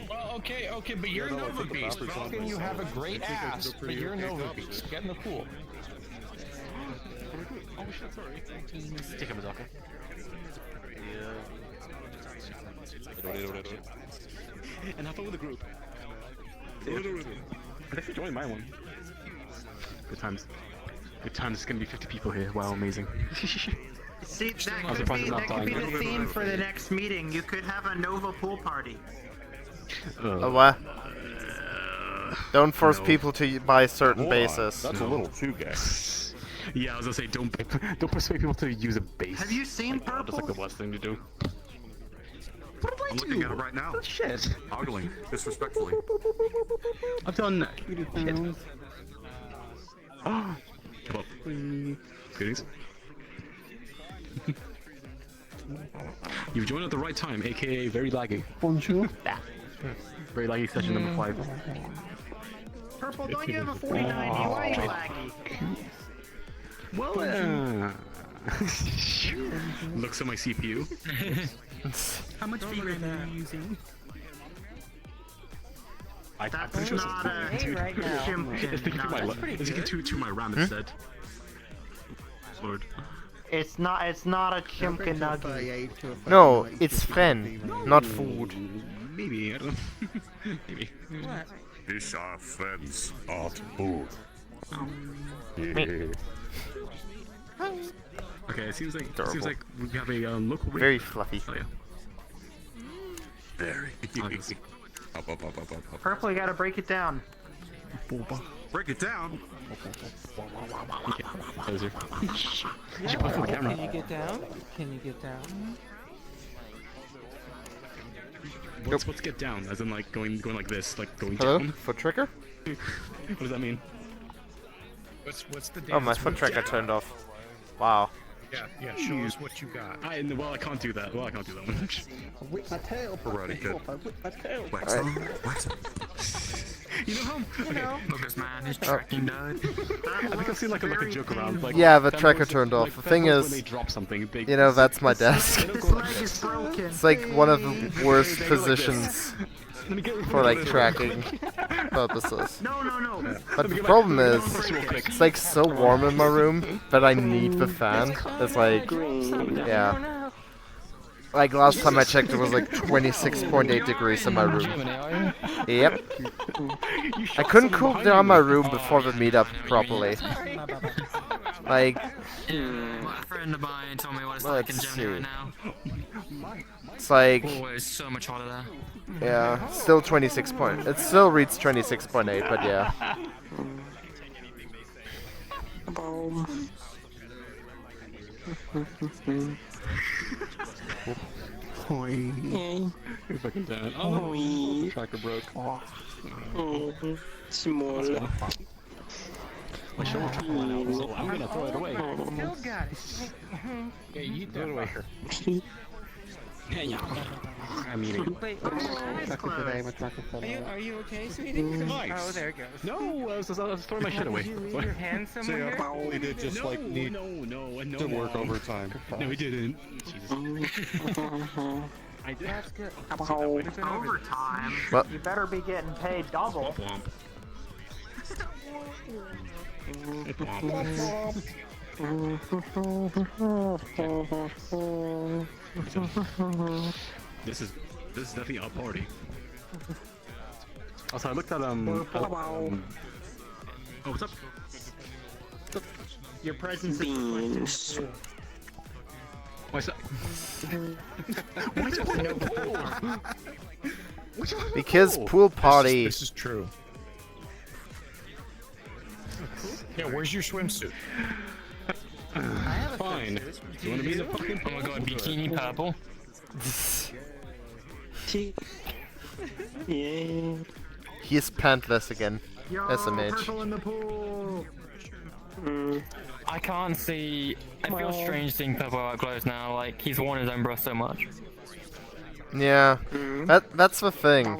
Well, okay, but you're Nova Beast. Fucking you have a great ass, but you're Nova Beast. Get in the pool. Oh shit, sorry. Stick him, Mazaka. And have fun with the group. Let's join my one. Good times. Good times. It's gonna be 50 people here. Wow, amazing. See, that could be the theme for the next meeting. You could have a Nova pool party. What? Don't force people to buy certain bases. That's a little too gay. Yeah, I was gonna say don't persuade people to use a base. Have you seen Purple? That's like the worst thing to do. I'm looking at it right now. Shit. Ogling, disrespectfully. I've done shit. Well, goodies. You've joined at the right time, aka very laggy. Bonjour. Very laggy session number 5. Purple, don't you have a 49? Why are you laggy? Well, looks at my CPU. How much VRAM are you using? I'm pretty sure it's thinking to my RAM instead. Lord. It's not a chimka nugget. No, it's friend, not food. Maybe, I don't know. Maybe. What? These are friends, not food. Okay, it seems like we have a local. Very fluffy. Oh yeah. Very. Up. Purple, you gotta break it down. Break it down. Poser. Can you get down? Can you get down? What's get down? As in like going like this, like going Hello? down? Foot tracker? What does that mean? What's the Oh, my foot tracker turned off. Wow. Yeah, show us what you got. Well, I can't do that. Well, I can't do that one. I whip my tail. Alrighty, good. I whip my tail. Wax. You know how? Okay. Look, this man is tracking down. I think I've seen like a joke around. Like, Yeah, the tracker turned off. The thing when is, they drop something, they, you know, that's my desk. This leg is broken. It's like one of the worst positions for like tracking purposes. No. But the problem is, it's like so warm in my room that I need the fan. It's like, yeah. Like last time I checked, it was like 26.8 degrees in my room. Yep. I couldn't cool down my room before the meetup properly. Like, My friend of mine told me what it's like in Germany right now. it's like, Oh, it's so much hotter there. yeah, still 26 point. It still reads 26.8, but yeah. You're fucking dead. Oh, tracker broke. Small. My shoulder tracker went out, so I'm gonna throw it away. Still got it. Yeah, you throw it away. I'm eating. Wait, are you okay, sweetie? Oh, there it goes. No, I was throwing my shit away. Did you leave your hand somewhere? We did just like need no, to work overtime. No, we didn't. Jesus. That's good. Overtime. What? You better be getting paid double. This is definitely a party. Also, I looked at oh, what's up? Your presence Beans. What's up? Because pool party. This is true. Yeah, where's your swimsuit? Fine. You want to be in the fucking? Oh my god, bikini purple. Yeah. He is pantless again. Yo, SMH. purple in the pool. I can't see. I feel strange seeing purple up close now. Like he's worn his own brush so much. Yeah, that's the thing.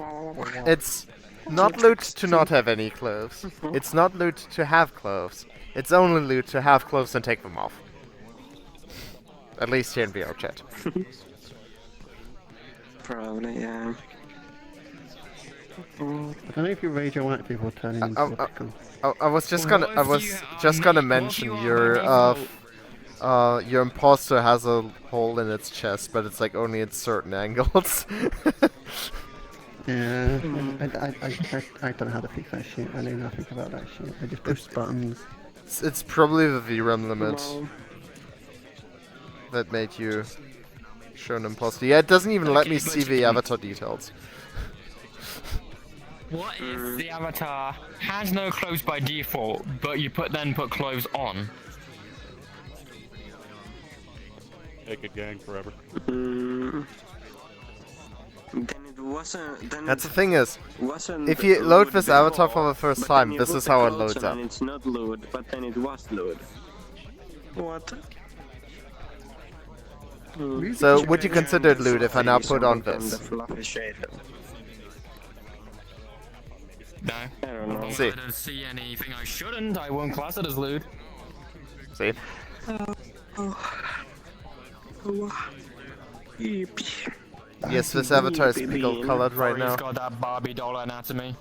It's not loot to not have any clothes. It's not loot to have clothes. It's only loot to have clothes and take them off. At least here in VRChat. Probably, yeah. I don't know if your radioactive will turn into optical. I was just gonna mention your imposter has a hole in its chest, but it's like only at certain angles. Yeah, I don't know how to fix that shit. I know nothing about that shit. I just push buttons. It's probably the VRAM limit that made you show an imposter. Yeah, it doesn't even let me see the avatar details. What if the avatar has no clothes by default, but you then put clothes on? Naked gang forever. Then it wasn't. Then That's the thing is, wasn't if you load this before, avatar for the first but time, then you this put is the how it clothes loads on up. and it's not load, but then it was load. What? So would you consider it loot if I now put on The this? fluffy shader. No. I don't know. See. I don't see anything I shouldn't. I won't class it as lewd. See? Yes, this avatar is pickle colored right He's now. got that Barbie doll anatomy.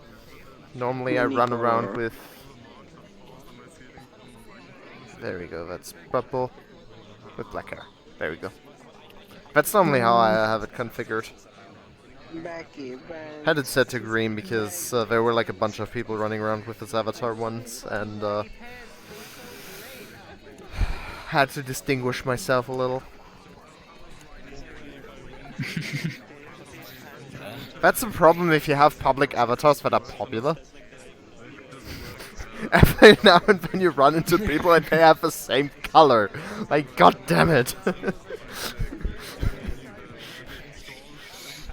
Normally I run around with... There we go, that's purple with black hair. There we go. That's normally how I have it configured. Had it set to green because there were like a bunch of people running around with this avatar once, and had to distinguish myself a little. That's a problem if you have public avatars that are popular. Every now and then you run into people and they have the same color. Like, god damn it.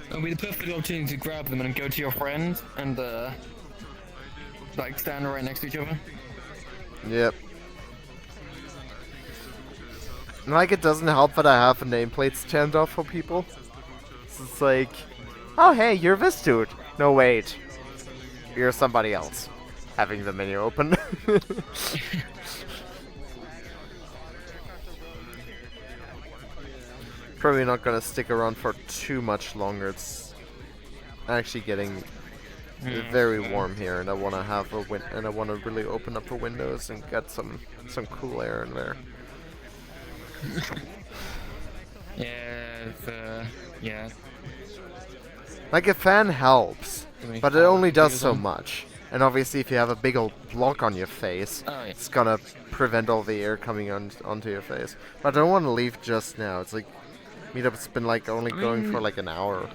It'll be the perfect opportunity to grab them and go to your friend and like stand right next to each other. Yep. Like, it doesn't help that I have the nameplates turned off for people. So it's like, oh hey, you're this dude. No wait, you're somebody else. Having the menu open. Probably not gonna stick around for too much longer. It's actually getting very warm here, and I wanna have a I wanna really open up the windows and get some cool air in there. Yeah. Like, a fan helps, but it only does so much. And obviously, if you have a big old block on your face, it's gonna prevent all the air coming onto your face. But I don't want to leave just now. It's like, Meetup's been like only going for like an hour.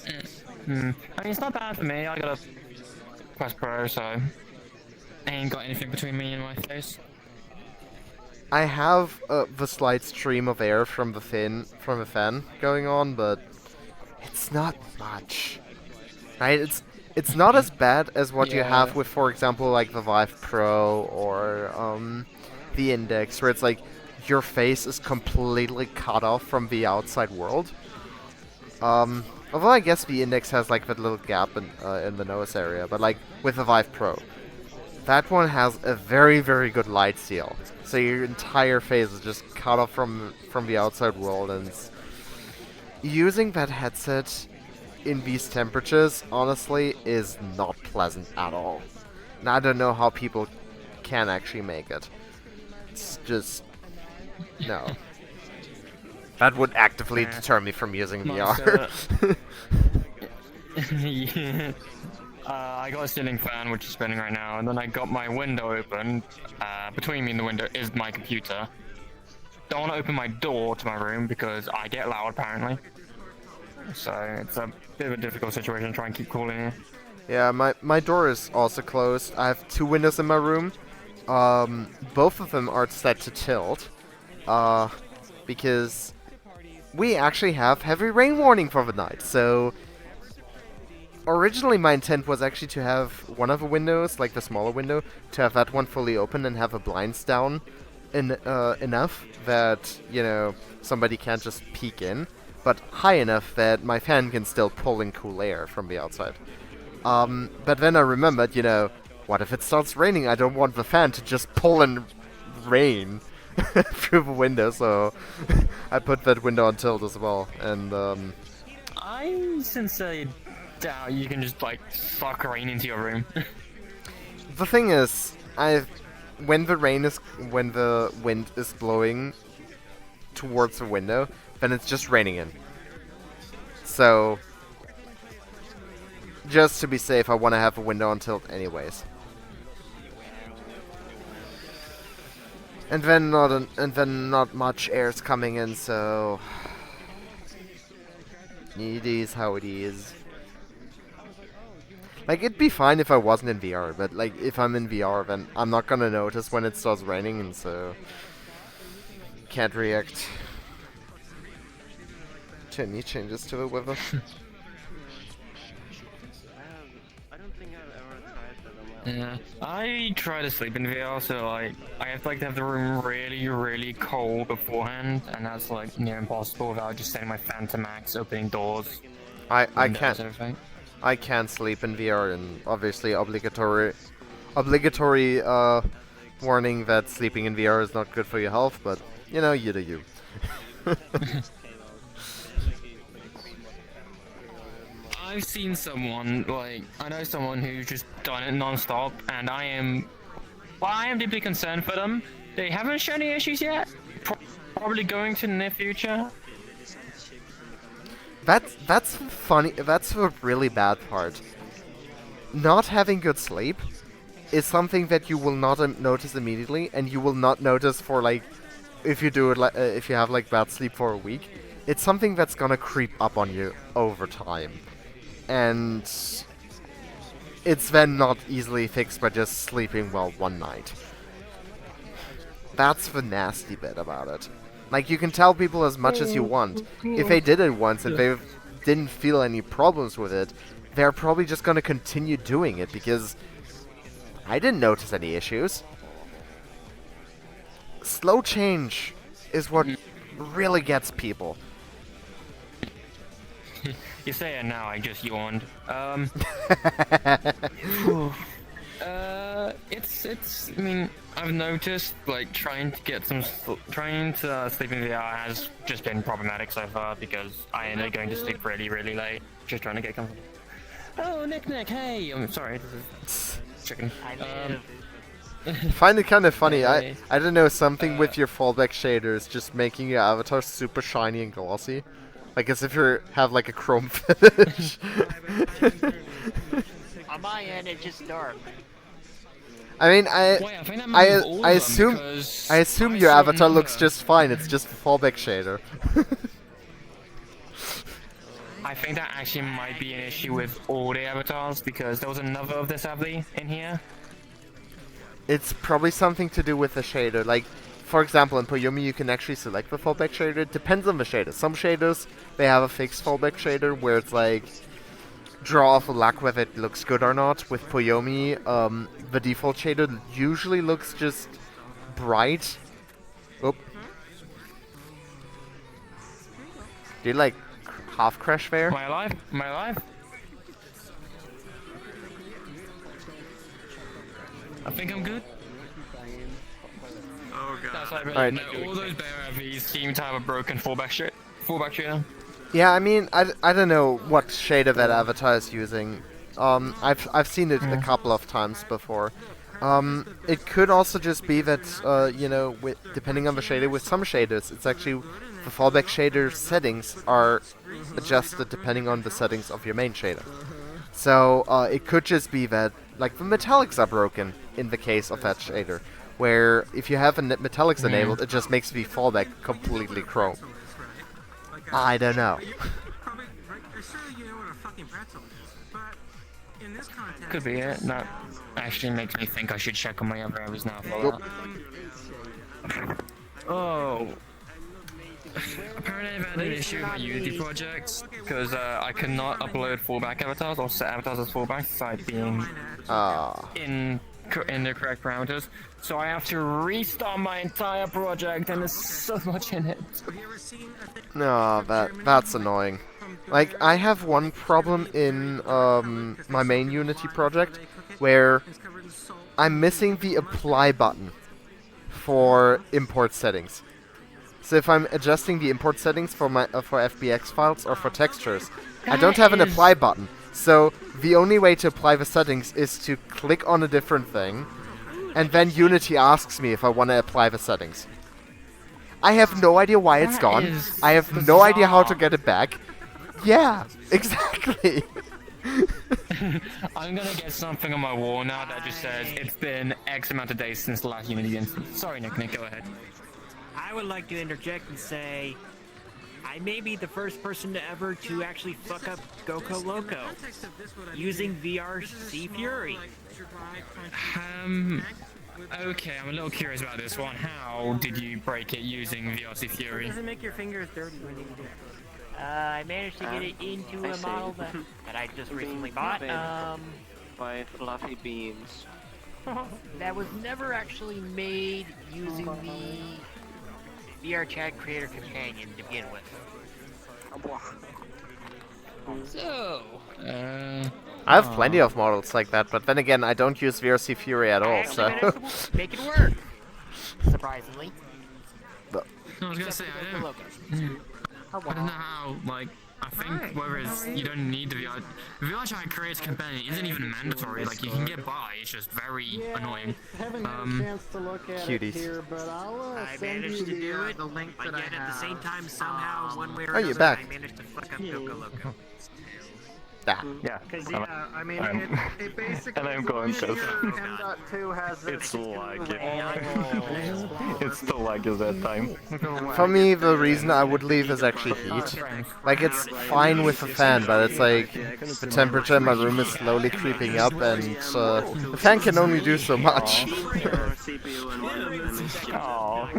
I mean, it's not bad for me. I got a Quest Pro, so I ain't got anything between me and my face. I have the slight stream of air from the fan going on, but it's not much. Right? It's not as bad as what you have with, for example, like the Vive Pro or the Index, where it's like your face is completely cut off from the outside world. Although I guess the Index has like that little gap in the nose area, but like with the Vive Pro, that one has a very, very good light seal. So your entire face is just cut off from the outside world, and Using that headset in these temperatures, honestly, is not pleasant at all. And I don't know how people can actually make it. It's just... no. That would actively deter me from using VR. Yeah. I got a ceiling fan, which is spinning right now, and then I got my window open. Between me and the window is my computer. Don't want to open my door to my room because I get loud, apparently. So it's a bit of a difficult situation to try and keep cool in here. Yeah, my door is also closed. I have 2 windows in my room. Both of them are set to tilt. Because we actually have heavy rain warning for the night, so... Originally, my intent was actually to have one of the windows, like the smaller window, to have that one fully open and have the blinds down enough that, you know, somebody can't just peek in, but high enough that my fan can still pull in cool air from the outside. But then I remembered, you know, what if it starts raining? I don't want the fan to just pull in rain through the window, so I put that window on tilt as well, and, I sincerely doubt you can just, like, suck rain into your room. The thing is, when the wind is blowing towards the window, then it's just raining in. So, just to be safe, I want to have a window on tilt anyways. And then not much air's coming in, so it is how it is. Like, it'd be fine if I wasn't in VR, but, like, if I'm in VR, then I'm not gonna notice when it starts raining, and so... can't react to any changes to the weather. Yeah, I try to sleep in VR, so, like, I have to, like, have the room really, really cold beforehand, and that's, like, near impossible without just setting my fan to max, opening doors. I can't sleep in VR, and obviously obligatory warning that sleeping in VR is not good for your health, but, you know, you do you. I've seen someone, like, I know someone who's just done it non-stop, and I am deeply concerned for them. They haven't shown any issues yet, probably going to in the near future. That's funny. That's the really bad part. Not having good sleep is something that you will not notice immediately, and you will not notice for, like, if you do it if you have, like, bad sleep for a week. It's something that's gonna creep up on you over time, and it's then not easily fixed by just sleeping well one night. That's the nasty bit about it. Like, you can tell people as much as you want. If they did it once and they didn't feel any problems with it, they're probably just gonna continue doing it because I didn't notice any issues. Slow change is what really gets people. You say it now, I just yawned. I mean, I've noticed, like, trying to sleep in VR has just been problematic so far because I end up going to sleep really, really late, just trying to get comfortable. Oh, Nick, hey! I'm sorry, this is chicken. Find it kind of funny. I don't know, something with your fallback shaders just making your avatar super shiny and glossy. Like as if you have like a chrome finish. On my end, it's just dark. I mean, I assume your avatar looks just fine. It's just a fallback shader. I think that actually might be an issue with all the avatars because there was another of this Avli in here. It's probably something to do with the shader. Like, for example, in Poyomi you can actually select the fallback shader. It depends on the shader. Some shaders, they have a fixed fallback shader where it's like, draw off a luck whether it looks good or not. With Poyomi, the default shader usually looks just bright. Oop. Did you like half crash there? Am I alive? Am I alive? I think I'm good. Oh god. That's like, Alright. no, all those bear AVs seem to have a broken fallback shader. Yeah, I mean, I don't know what shader that avatar is using. I've seen it a couple of times before. It could also just be that, you know, depending on the shader, with some shaders, it's actually the fallback shader settings are adjusted depending on the settings of your main shader. So it could just be that, like, the metallics are broken in the case of that shader, where if you have a metallics enabled, it just makes the fallback completely chrome. I don't know. Could be it. That actually makes me think I should check on my other areas now for that. Oh. Apparently I've had an issue with my Unity project because I cannot upload fallback avatars or set avatars as fallback despite being in the correct parameters. So I have to restart my entire project and there's so much in it. No, that's annoying. Like, I have one problem in my main Unity project where I'm missing the apply button for import settings. So if I'm adjusting the import settings for my for FBX files or for textures, I don't have an apply button. So the only way to apply the settings is to click on a different thing, and then Unity asks me if I want to apply the settings. I have no idea why it's gone. I have no idea how to get it back. Yeah, exactly. I'm gonna get something on my wall now that just says it's been X amount of days since the last Unity instance. Sorry, Nick, go ahead. I would like to interject and say, I may be the first person to ever to actually fuck up Goko Loco using VRC Fury. Okay, I'm a little curious about this one. How did you break it using VRC Fury? Does it make your fingers dirty when you do it? I managed to get it into a model that I just recently bought. By Fluffy Beans. That was never actually made using the VRChat Creator Companion to begin with. So, I have plenty of models like that, but then again, I don't use VRC Fury at all, so... Make it work! Surprisingly. I was gonna say, I don't know how, like, I think whether it's, you don't need the VRChat Creator Companion isn't even mandatory, like, you can get by, it's just very annoying. Cuties. I managed to do it, but yet at the same time, somehow, one way or another, you're back. I managed to fuck up Goko Loco. Yeah. Because I mean, it basically. And I'm going to. M.2 has It's laggy. It's the laggy that time. For me, the reason I would leave is actually heat. Like, it's fine with the fan, but it's like the temperature in my room is slowly creeping up, and the fan can only do so much. I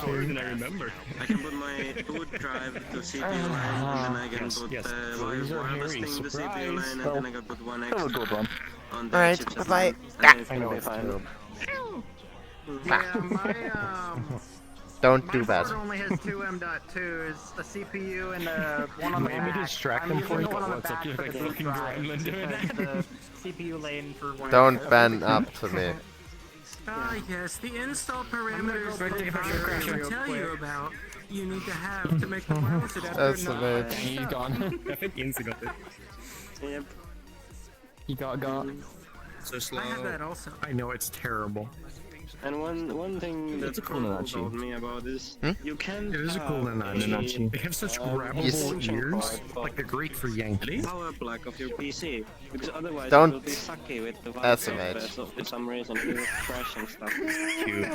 remember. I can put my boot drive to CPU line, and then I can put wireless thing to CPU line, and then I can put one extra on the chipset line. I know it's fine. Don't do that. only has two M.2s, a CPU and one on the back. distract I'm them for using you. the one on the What's up, back you for the fucking boot drive, gremlin doing because the CPU lane for one. Don't bend up to me. Ah, yes, the install parameters that I tell you about, you need to have to make the wireless adapter. That's the way. He's gone. I think Insta got it. Yep. He got. So slow. I have that also. I know it's terrible. And one thing that Cool told me about is you can. It is a cool Nanachi. They have such grabbable ears. Like they're great for yanking. Power plug of your PC, because otherwise Don't it will be sucky with the estimate. for some reason it was crashing stuff. Cute.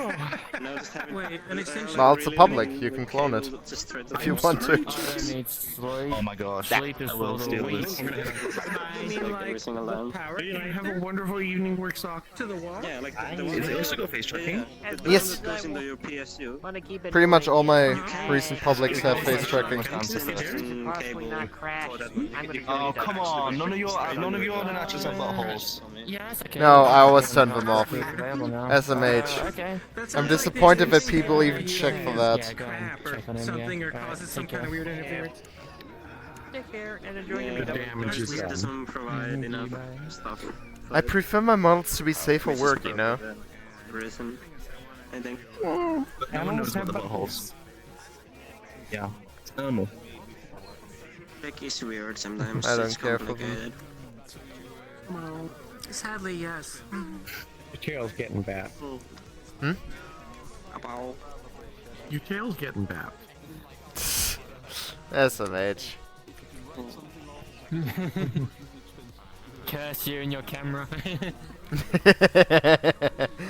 Wait, an extension. Well, it's a public. You can clone it if you want to. Oh my gosh. Sleep is I will steal this. Every single line. Have a wonderful evening, Worksock. To the wall? Yeah, like the one Is it also go face tracking? Yes. that goes into your PSU. Pretty much all my recent publics have face tracking. Oh come on! None of your Nanachis have buttholes. Yes, okay. No, I always turn them off. SMH. I'm disappointed that people even check for that. Something or causes some kind of weird interference. Take care and enjoy your Yeah, meetup. damage is done. doesn't provide enough stuff. I prefer my models to be safe for work, you know? Reason, I think. No one knows about the buttholes. Yeah. It's normal. Tech is weird sometimes. I don't it's care for them. complicated. Well, sadly, yes. Your tail's getting bapped. Hmm? About. Your tail's getting bapped. SMH. Curse you and your camera.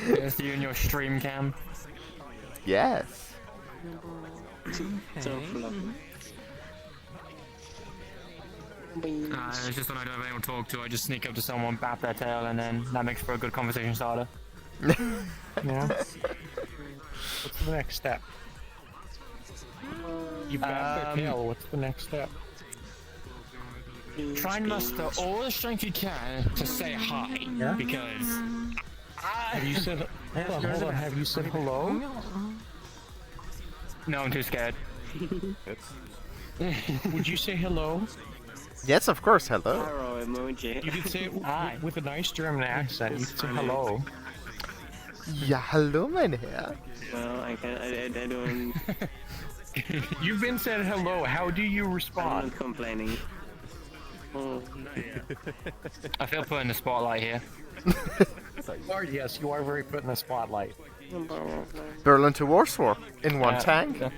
Curse you and your stream cam. Yes. So fluffy. It's just when I don't have anyone to talk to, I just sneak up to someone, bap their tail, and then that makes for a good conversation starter. Yeah. What's the next step? You bap their tail. What's the next step? Try and muster all the strength you can to say hi, Yeah? because Have you said? Hold on. Have you said hello? no, I'm too scared. Would you say hello? Yes, of course. Hello. Arrow emoji. You could say it with a nice German accent. You could say hello. Ja, hallo, mein Herr. Well, I don't. You've been said hello. How do you I'm respond? not complaining. Oh. I feel put in the spotlight here. Yes, you are very put in the spotlight. Berlin to Warsaw in one tank. Yeah.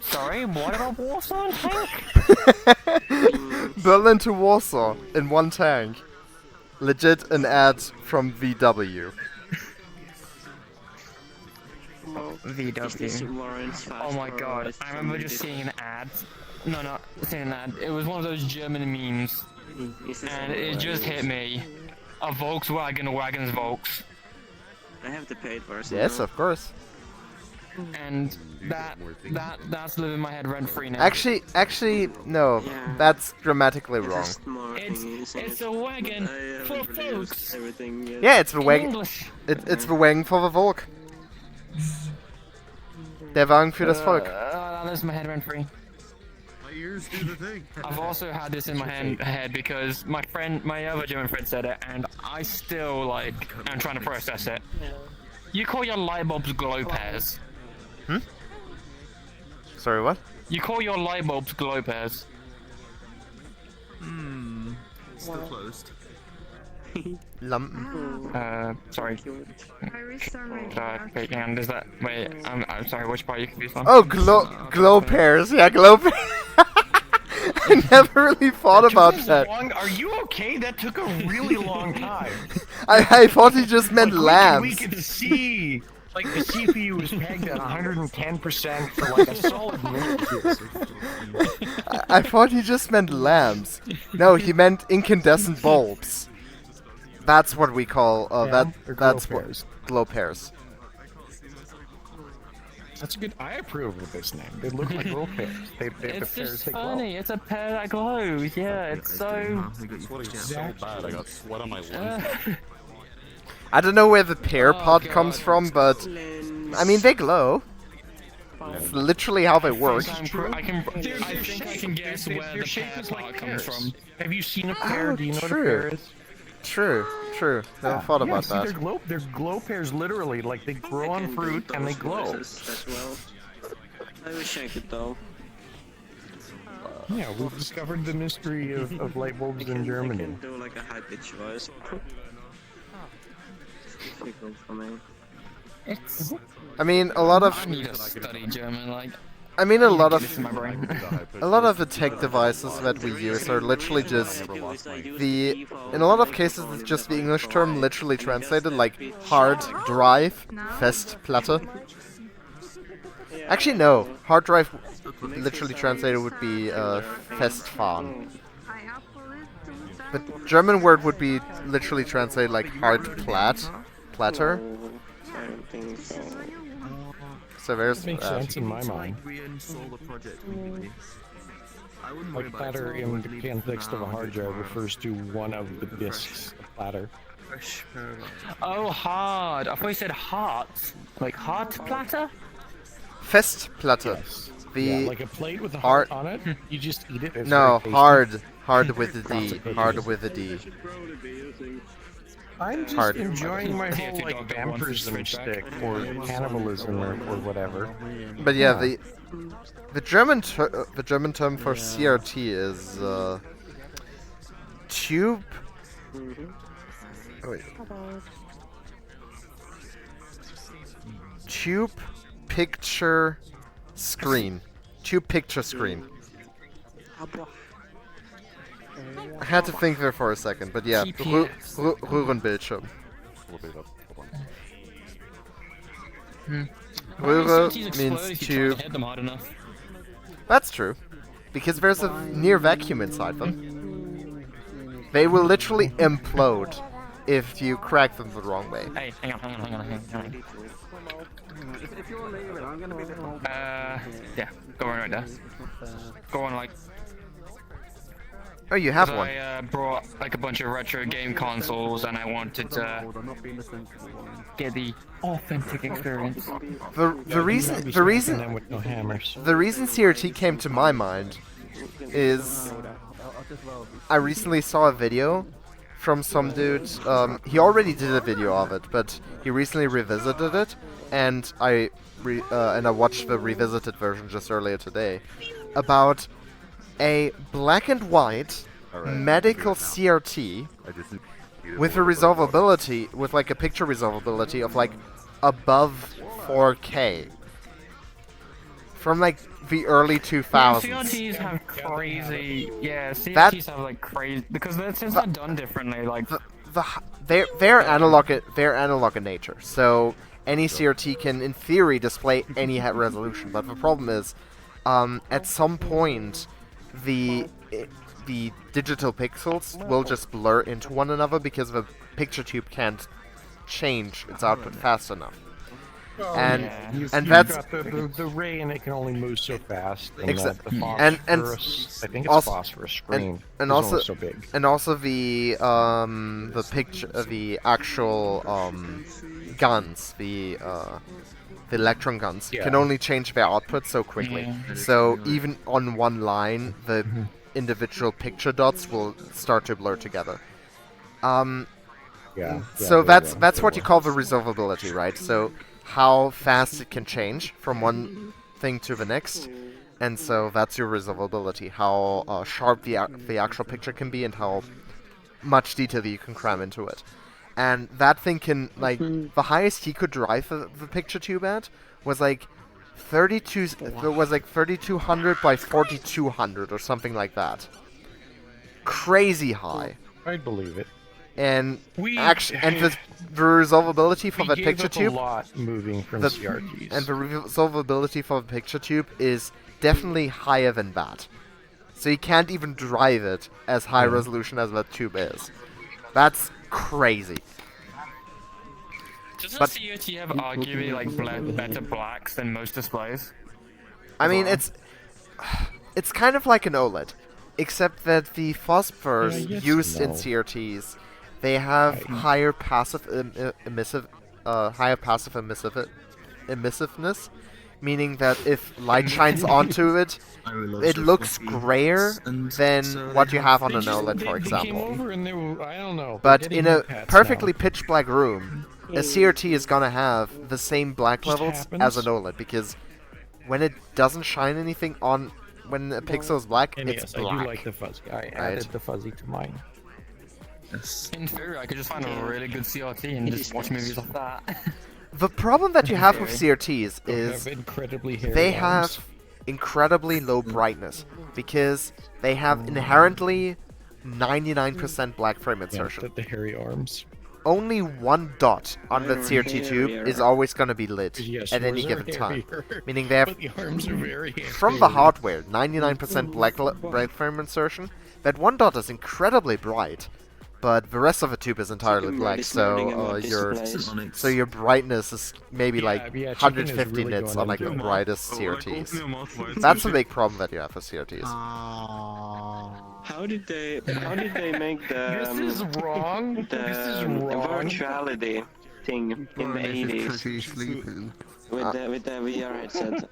Sorry, what about Warsaw tank? Berlin to Warsaw in one tank. Legit an ad from VW. VW. Oh my god, I remember just seeing an ad. No, not seeing an ad. It was one of those German memes. And it just hit me. A Volkswagen wagons Volks. I have the paid version. Yes, now. of course. And that's living my head rent free now. Actually, no. Yeah. That's grammatically wrong. It's a wagon for folks. Everything. Yeah, it's the wagon. English. It's the wagon for the Volk. Der Wagen für das Volk. That lives my head rent free. My ears do the thing. I've also had this in my head because my other German friend said it, and I still am trying to process it. You call your light bulbs glow pairs. Hmm? Sorry, what? You call your light bulbs glow pairs. Still closed. Lampen. Sorry. Wait, and is that? Wait, I'm sorry. Which part are you confused on? Oh, glow pairs. Yeah, glow pairs. I never really thought about that. Are you okay? That took a really long time. I thought he just meant lamps. We could see, like, the CPU was pegged at 110% for like a solid minute. I thought he just meant lamps. No, he meant incandescent bulbs. That's what we call that's what glow pairs. That's a good. I approve of this name. They look like glow pairs. It's just funny. It's a pair that glows. Yeah, it's so. So bad, I got sweat on my lens. I don't know where the pair part comes from, but I mean they glow. It's literally how they work. I think I can guess where the pair part comes from. Have you seen a pear? Do you know what a true. pear is? True. Never thought about that. They're glow pairs, literally. Like, they grow on fruit and they glow. As well. I wish I could though. Yeah, we've discovered the mystery of light bulbs in Germany. I can do like a high pitch voice. It's difficult for me. I mean, a lot of. I need to study German, like. I mean, a lot of the tech Uh, devices that we use are literally just in a lot of cases it's just the English term literally translated, like hard drive, Festplatte. Actually, no, hard drive literally translated would be Festfahren. The German word would be literally translated like hard platter. I don't think so. So there's that. Makes sense in my mind. Like platter in the context of a hard drive refers to one of the disks of platter. Oh, hard. I thought you said heart. Like heart platter? Festplatte. Yeah, like a plate with a heart on it. You just eat it. It's no, very tasty. hard with a D. Hard with a D. I'm just hard. enjoying my whole like vampirism stick or cannibalism or whatever. But yeah, the German term for CRT is tube. Oh, wait. Tube picture screen. Tube picture screen. I had to think there for a second, but yeah, Röhrenbildschirm. Röhre means tube. That's true, because there's a near vacuum inside them. They will literally implode if you crack them the wrong way. Hey, hang on. If you're leaving, I'm gonna be the whole. Yeah, go on right there. Go on, like. Oh, you have one. I brought like a bunch of retro game consoles, and I wanted to get the authentic experience. The reason CRT came to my mind is I recently saw a video from some dude. He already did a video of it, but he recently revisited it, and I watched the revisited version just earlier today about a black and white medical CRT with a resolvability, with like a picture resolvability of like above 4K from like the early 2000s. Yeah, CRTs have crazy. Yeah, CRTs have like crazy because they're done differently. Like they're analog in nature, so any CRT can, in theory, display any resolution. But the problem is, at some point, the digital pixels will just blur into one another because the picture tube can't change its output fast enough. And that's got the ray, and it can only move so fast. And exactly. The phosphorus, I think it's also, phosphorus screen. And is also only so big. And also the picture, the actual guns, the electron guns can only change their output so quickly. So even on one line, the individual picture dots will start to blur together. So that's what you call the resolvability, right? So how fast it can change from one thing to the next, and so that's your resolvability. How sharp the actual picture can be, and how much detail you can cram into it. And that thing can, like, the highest he could drive the picture tube at was like 3200 by 4200 or something like that. Crazy high. I'd believe it. And the resolvability for the picture tube, a lot moving from CRTs. And the resolvability for the picture tube is definitely higher than that. So you can't even drive it as high resolution as that tube is. That's crazy. Doesn't CRT have arguably like better blacks than most displays? I mean, it's kind of like an OLED, except that the phosphors used in CRTs, they have higher passive emissiveness, meaning that if light shines onto it, it looks grayer than what you have on an OLED, for example. But in a perfectly pitch black room, a CRT is gonna have the same black levels as an OLED, because when it doesn't shine anything on, when a pixel is black, And it's yes, black. I do like the fuzzy. I added the fuzzy to mine. In theory, I could just find a really good CRT and just watch movies off that. The problem that you have with CRTs is they have incredibly low brightness, because they have inherently 99% black frame insertion. The hairy arms. Only one dot on the CRT tube is always going to be lit at any yours are given time. hairier, Meaning they have, but the arms are very from the hardware, 99% black frame insertion. That one dot is incredibly bright, but the rest of the tube is entirely black, so your brightness is maybe like 150 nits on like the brightest CRTs. That's a big problem that you have with CRTs. How did they make the This is wrong. This is wrong. virtuality thing in the 80s with the VR headset?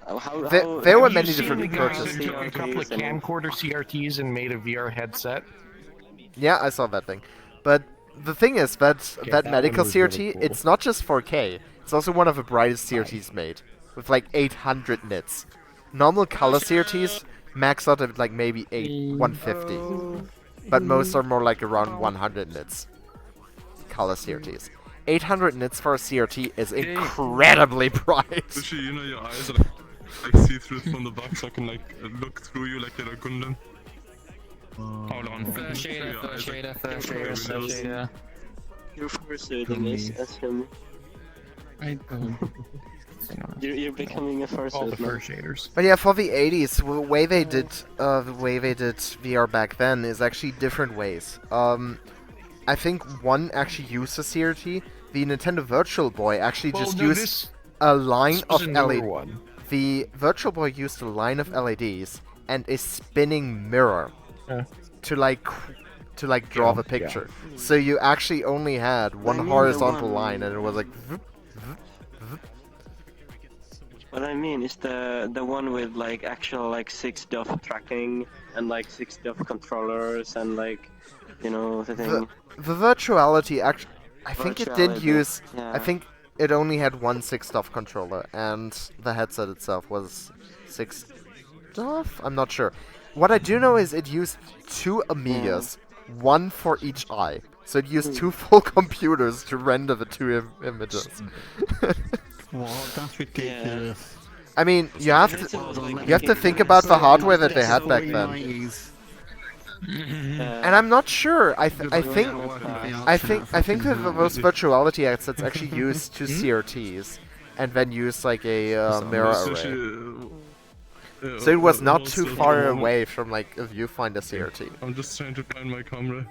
There were Have many you seen different the guys approaches. that took a couple of camcorder CRTs and made a VR headset? Yeah, I saw that thing. But the thing is that that medical one was CRT, really cool. it's not just 4K. It's also one of the brightest CRTs made, with like 800 nits. Normal color CRTs max out at like maybe 150, but most are more like around 100 nits. Color CRTs. 800 nits for a CRT is incredibly bright. Especially, you know, your eyes are like see through from the back, so I can like look through you like you're a Gundam. Hold on. First shader. You're fursuiting as him. I don't. You're becoming a fursuit now. shaders. But yeah, for the 80s, the way they did VR back then is actually different ways. I think one actually used a CRT. The Nintendo Virtual Boy actually just used a line of LEDs. The Virtual Boy used a line of LEDs and a spinning mirror to draw the picture. So you actually only had one horizontal line, and it was like. What I mean is the one with like actual like 6 DOF tracking and like 6 DOF controllers and like, you know, the thing. The virtuality actually, I think it did use. Yeah. I think it only had one 6 DOF controller, and the headset itself was 6 DOF. I'm not sure. What I do know is it used 2 Amigas, one for each eye. So it used 2 full computers to render the 2 images. What? That's ridiculous. I mean, you have to think about the hardware that they had back then. And I'm not sure. I think that those virtuality headsets actually used 2 CRTs and then used like a mirror array. So it was not too far away from like a viewfinder CRT. I'm just trying to find my camera.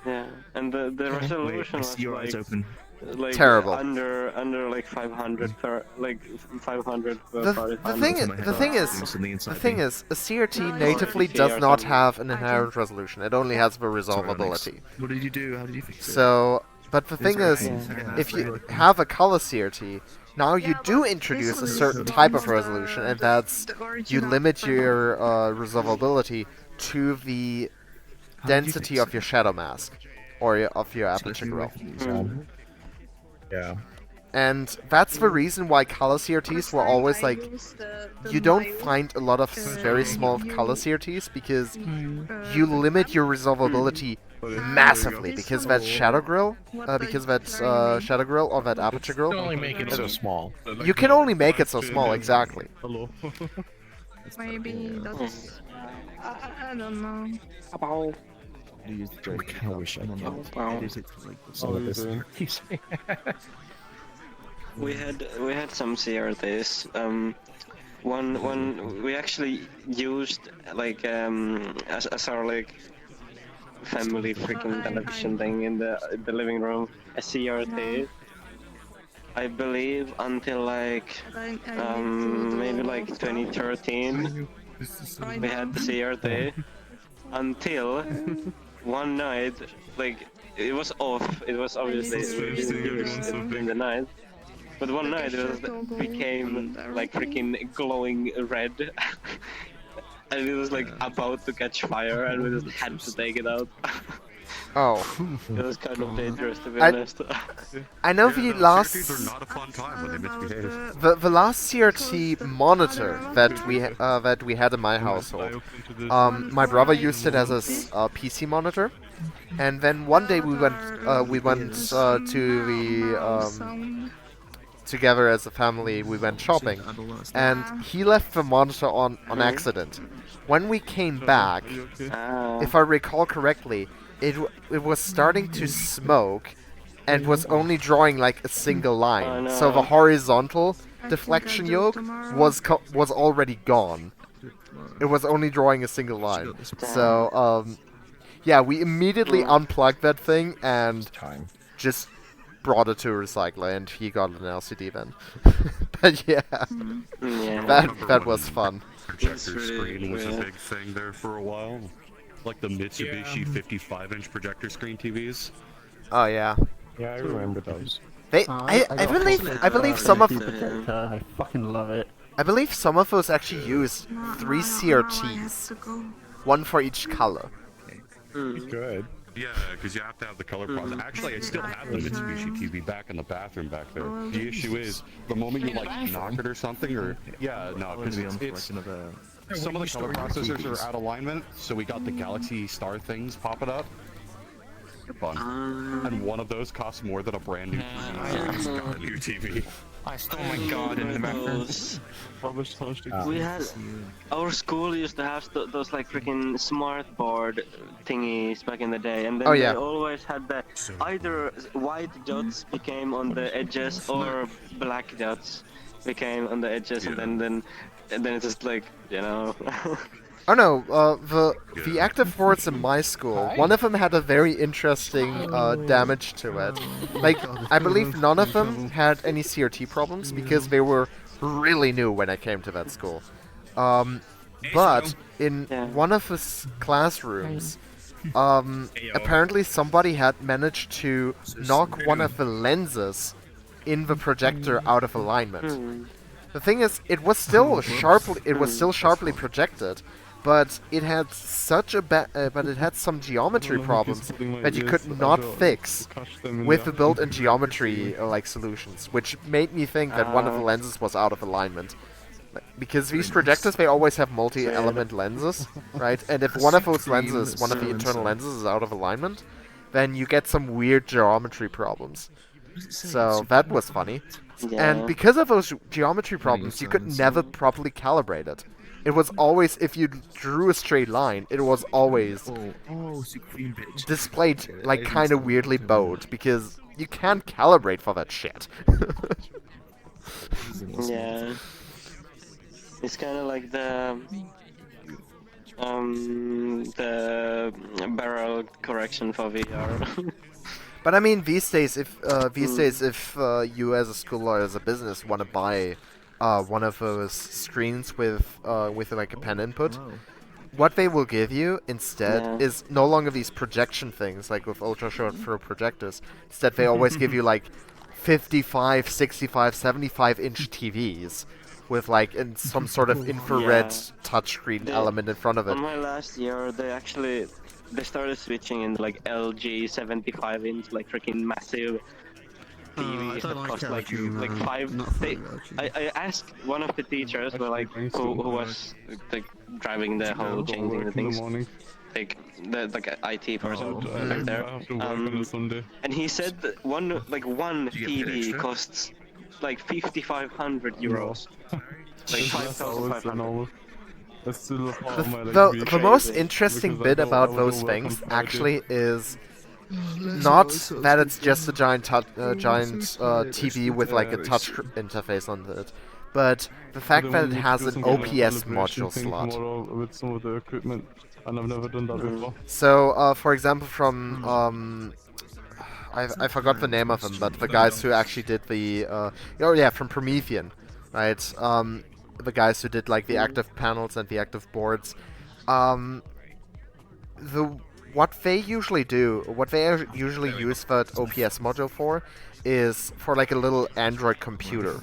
Yeah, and the resolution was your eyes open. Like terrible. Under like 500 per like 500 per The thing is, a CRT natively does not have an inherent resolution. It only has the resolvability. What did you do? How did you fix it? So, but the thing is, if you have a color CRT, now you do introduce a certain type of resolution, and that's you limit your resolvability to the density of your shadow mask or of your aperture grill. Yeah. And that's the reason why color CRTs were always like, you don't find a lot of very small color CRTs because you limit your resolvability massively because that shadow grill, or that aperture grill. You can only make it so small. You can only make it so small, exactly. Hello. Maybe that's. I don't know. I wish I could edit it to like some of this. We had some CRTs. One we actually used like as our like family freaking television thing in the living room, a CRT. I believe until like maybe like 2013 we had the CRT until one night, like it was off. It was obviously in the night, but one night it became like freaking glowing red, and it was like about to catch fire, and we just had to take it out. Oh. It was kind of dangerous, to be honest. I know the last. CRTs are not a fun time when they misbehave. The last CRT monitor that we had in my household, my brother used it as a PC monitor, and then one day we went to the together as a family. We went shopping, and he left the monitor on accident. When we came back, if I recall correctly, it was starting to smoke and was only drawing like a single line. So the horizontal deflection yoke was already gone. It was only drawing a single line. So yeah, we immediately unplugged that thing and just brought it to a recycler, and he got an LCD then. But yeah, that was fun. Projector screen was a big thing there for a while. Like the Mitsubishi 55-inch projector screen TVs. Oh yeah. Yeah, I remember those. I believe some of. I fucking love it. I believe some of those actually used 3 CRTs, one for each color. Good. Yeah, because you have to have the color Mm-hmm. process. Actually, I still have the Mitsubishi TV back in the bathroom back there. The issue is, the moment you like knock it or something, or yeah, no, because it's some of the color processors are out of alignment. So we got the Galaxy Star things popping up. They're fun. And one of those costs more than a brand new TV. I stole my guard in the bathroom. We had our school used to have those like freaking smart board thingies back in the day, and then Oh, yeah. they always had the either white dots became on the edges or black dots became on the edges, and then it's just like, you know. Oh no, the active boards in my school, one of them had a very interesting damage to it. Like, I believe none of them had any CRT problems because they were really new when I came to that school. But in one of the classrooms, apparently somebody had managed to knock one of the lenses in the projector out of alignment. The thing is, it was still sharply projected, but it had some geometry problems that you could not fix with the built-in geometry like solutions, which made me think that one of the lenses was out of alignment. Because these projectors, they always have multi-element lenses, right? And if one of those lenses, one of the internal lenses is out of alignment, then you get some weird geometry problems. So that was funny. And because of those geometry problems, you could never properly calibrate it. It was always, if you drew a straight line, it was always displayed like kind of weirdly bowed, because you can't calibrate for that shit. Yeah. It's kind of like the barrel correction for VR. But I mean, these days, if you as a school or as a business want to buy one of those screens with like a pen input, what they will give you instead is no longer these projection things like with ultra short throw projectors. Instead, they always give you like 55, 65, 75-inch TVs with like some sort of infrared touchscreen element in front of it. On my last year, they started switching in like LG 75-inch, like freaking massive TVs that cost like I asked one of the teachers, who was like driving the whole changing the things, like the IT person back there, and he said that one TV costs like 5,500 euros. Like 5,500. The most interesting bit about those things actually is not that it's just a giant TV with like a touch interface on it, but the fact that it has an OPS module slot. And I've never done that before. So, for example, from I forgot the name of them, but the guys who actually did the from Promethean, right? The guys who did like the active panels and the active boards. What they usually use that OPS module for is for like a little Android computer,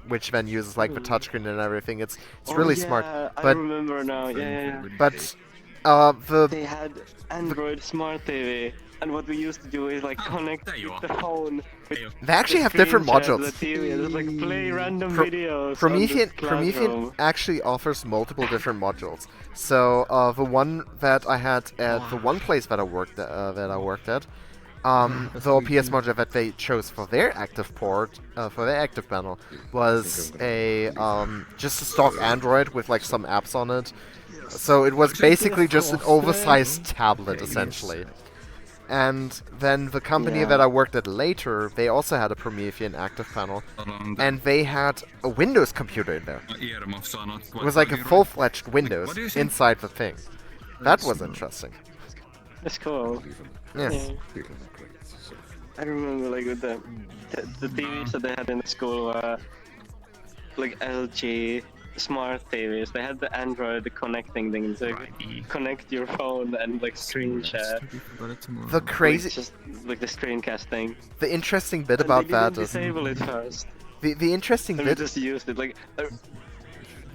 which then uses like the touchscreen and everything. It's really smart. But I remember now. Yeah. But they had Android Smart TV, and what we used to do is like connect the phone. They actually have different modules. The TV, and just, like play random videos. Promethean actually offers multiple different modules. So the one that I had at the one place that I worked at, the OPS module that they chose for their active port, for their active panel, was a just a stock Android with like some apps on it. So it was basically just an oversized tablet, essentially. And then the company that I worked at later, they also had a Promethean active panel, and they had a Windows computer in there. It was like a full-fledged Windows inside the thing. That was interesting. That's cool. Yeah. I remember like with the TVs that they had in the school were like LG Smart TVs. They had the Android connecting thing to connect your phone and like screen share. The crazy, just like the screencast thing. The interesting bit about that is disable it first. The interesting bit. Just used it like.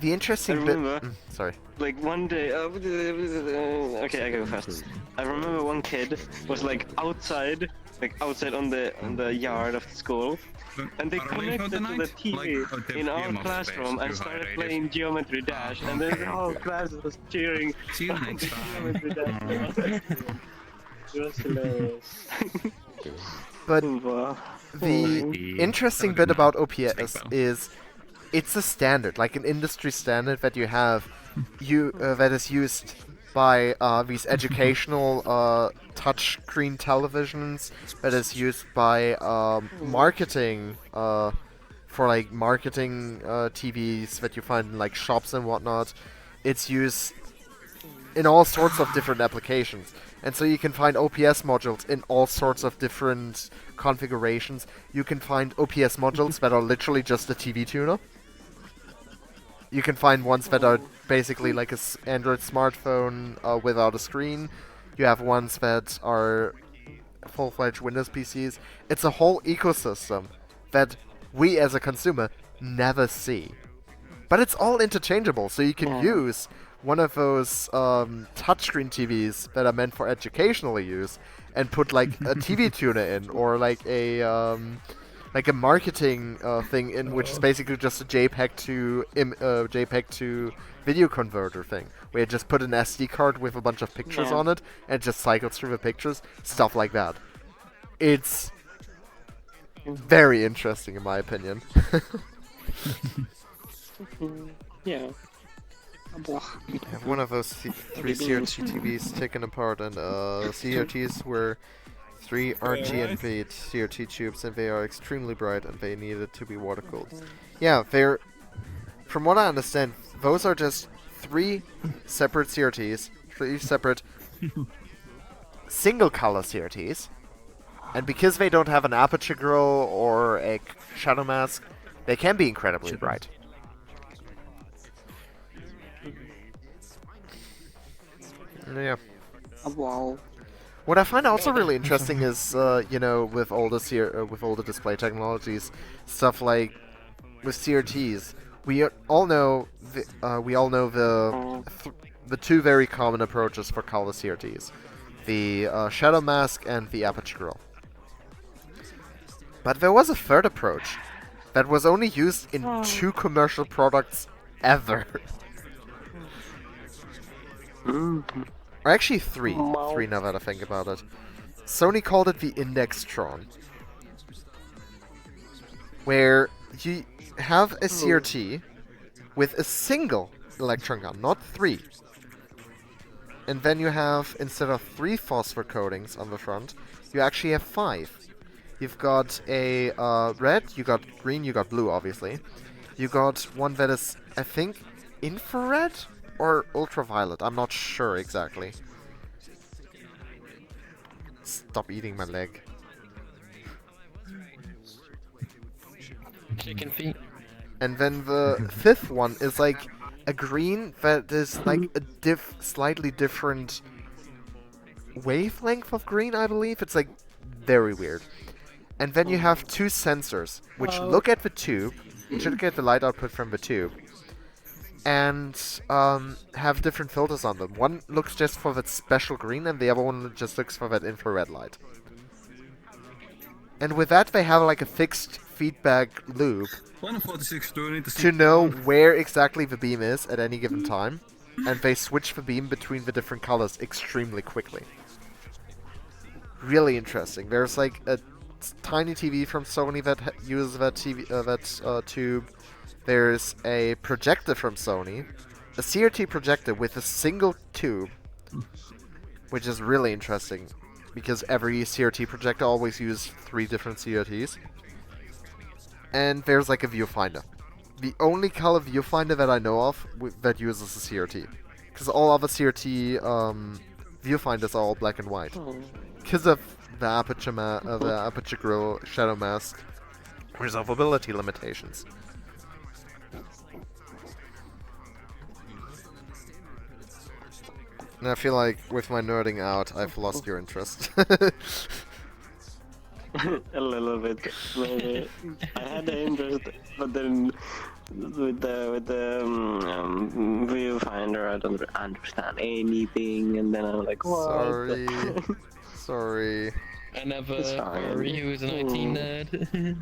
The interesting bit. remember, Sorry. like one day, okay, I go first. I remember one kid was like outside on the yard of the school, and they connected to the TV in our classroom and started playing Geometry Dash, and then the whole class was cheering. See you next time. Geometry Dash. It was hilarious. But the interesting bit about OPS is it's a standard, like an industry standard that you have, that is used by these educational touchscreen televisions, that is used by marketing for like marketing TVs that you find in like shops and whatnot. It's used in all sorts of different applications. And so you can find OPS modules in all sorts of different configurations. You can find OPS modules that are literally just a TV tuner. You can find ones that are basically like an Android smartphone without a screen. You have ones that are full-fledged Windows PCs. It's a whole ecosystem that we as a consumer never see. But it's all interchangeable, so you can use one of those touchscreen TVs that are meant for educational use and put like a TV tuner in, or like a marketing thing in, which is basically just a JPEG to video converter thing, where you just put an SD card with a bunch of pictures on it and it just cycles through the pictures, stuff like that. It's very interesting in my opinion. Yeah. I have one of those three CRT TVs taken apart, and CRTs were 3 RGB CRT tubes, and they are extremely bright, and they needed to be water cooled. Yeah, they're, from what I understand, those are just 3 separate CRTs, 3 separate single color CRTs, and because they don't have an aperture grill or a shadow mask, they can be incredibly bright. Yeah. Wow. What I find also really interesting is, you know, with all the display technologies, stuff like with CRTs, we all know the 2 very common approaches for color CRTs, the shadow mask and the aperture grill. But there was a third approach that was only used in 2 commercial products ever. Or actually 3 now that I think about it. Sony called it the Indextron, where you have a CRT with a single electron gun, not 3. And then you have, instead of 3 phosphor coatings on the front, you actually have 5. You've got a red, you got green, you got blue, obviously. You got one that is, I think, infrared? Or ultraviolet, I'm not sure exactly. Stop eating my leg. Chicken feet. And then the 5th one is like a green that is like a slightly different wavelength of green, I believe. It's like very weird. And then you have 2 sensors, which look at the tube, should get the light output from the tube, and have different filters on them. One looks just for that special green, and the other one just looks for that infrared light. And with that, they have like a fixed feedback loop to know where exactly the beam is at any given time, and they switch the beam between the different colors extremely quickly. Really interesting. There's like a tiny TV from Sony that uses that tube. There's a projector from Sony, a CRT projector with a single tube, which is really interesting, because every CRT projector always uses 3 different CRTs. And there's like a viewfinder. The only color viewfinder that I know of that uses a CRT. Because all other CRT viewfinders are all black and white. Because of the aperture grill, shadow mask, resolvability limitations. And I feel like with my nerding out, I've lost your interest. A little bit, maybe. I had the interest, but then with the viewfinder, I don't understand anything, and then I'm like, what? Sorry. Sorry. I never It's fine. he was an IT nerd.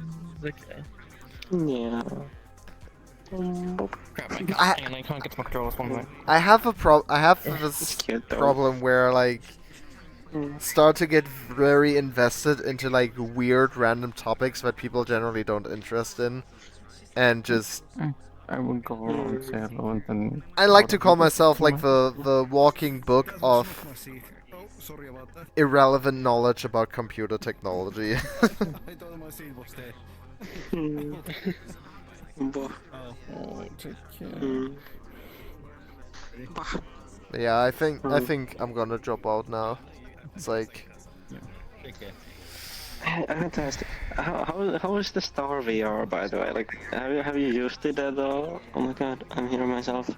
Okay. Yeah. Crap, I can't get to my controls one minute. I have this problem where like start to get very invested into like weird random topics that people generally don't interest in, and just I will go around say hello and then. I like to call myself like the walking book of irrelevant knowledge about computer technology. Yeah, I think I'm gonna drop out now. It's like. I have to ask, how is the Star VR, by the way? Like, have you used it at all? Oh my god, I'm here myself.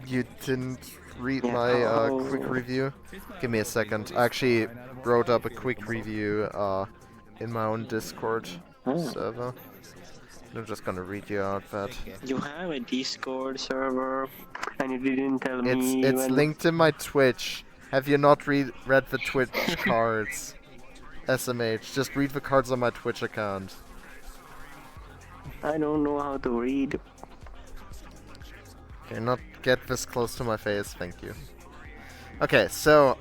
You didn't read my quick review? Give me a second. I actually wrote up a quick review in my own Discord server. I'm just gonna read you out that. You have a Discord server, and you didn't tell me. It's linked in my Twitch. Have you not read the Twitch cards? SMH, just read the cards on my Twitch account. I don't know how to read. Okay, not get this close to my face, thank you. Okay, so,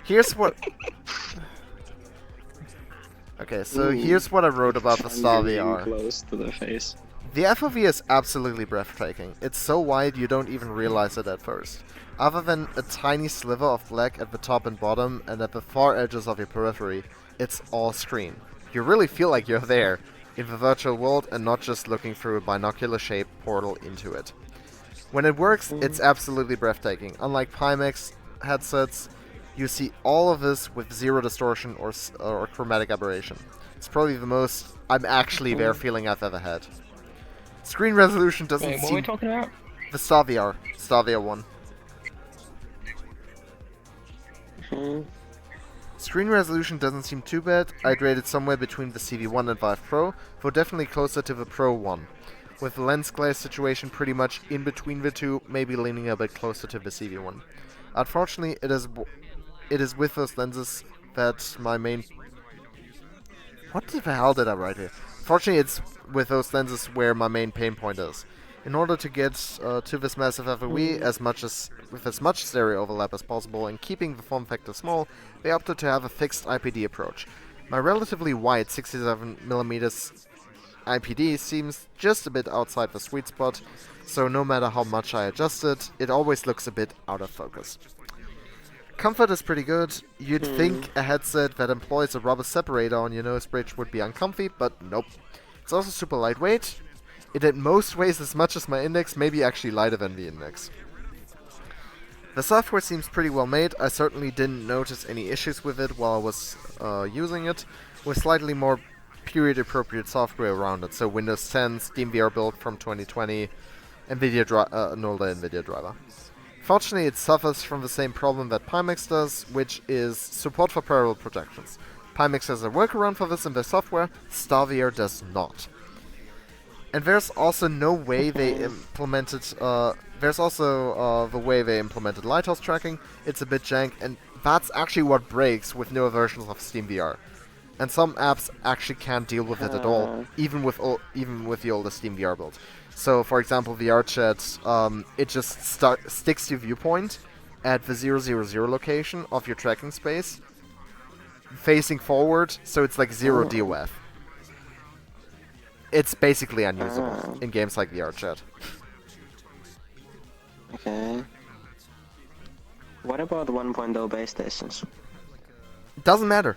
here's what... Okay, so here's what I wrote about the Star VR. Close to the face. The FOV is absolutely breathtaking. It's so wide you don't even realize it at first. Other than a tiny sliver of black at the top and bottom and at the far edges of your periphery, it's all screen. You really feel like you're there, in the virtual world and not just looking through a binocular-shaped portal into it. When it works, it's absolutely breathtaking. Unlike Pimax headsets, you see all of this with zero distortion or chromatic aberration. It's probably the most I'm actually there feeling I've ever had. Screen resolution doesn't Wait, what seem... are we talking about? The Star VR. Star VR 1. Screen resolution doesn't seem too bad. I'd rate it somewhere between the CV1 and Vive Pro, though definitely closer to the Pro 1. With the lens glare situation pretty much in between the two, maybe leaning a bit closer to the CV1. Unfortunately, it is with those lenses that my main... What the hell did I write here? Fortunately, it's with those lenses where my main pain point is. In order to get to this massive FOV with as much stereo overlap as possible and keeping the form factor small, they opted to have a fixed IPD approach. My relatively wide 67mm IPD seems just a bit outside the sweet spot, so no matter how much I adjust it, it always looks a bit out of focus. Comfort is pretty good. You'd think a headset that employs a rubber separator on your nose bridge would be uncomfy, but nope. It's also super lightweight. It at most weighs as much as my Index, maybe actually lighter than the Index. The software seems pretty well made. I certainly didn't notice any issues with it while I was using it, with slightly more period-appropriate software around it, so Windows 10, SteamVR build from 2020, an older NVIDIA driver. Fortunately, it suffers from the same problem that Pimax does, which is support for parallel projections. Pimax has a workaround for this in their software, StarVR does not. And there's also no way they implemented, there's also the way they implemented lighthouse tracking. It's a bit jank, and that's actually what breaks with newer versions of SteamVR. And some apps actually can't deal with it at all, even with the older SteamVR build. So, for example, VRChat, it just sticks to viewpoint at the 000 location of your tracking space, facing forward, so it's like 0 DOF. It's basically unusable in games like VRChat. Okay. What about 1.0 base stations? Doesn't matter.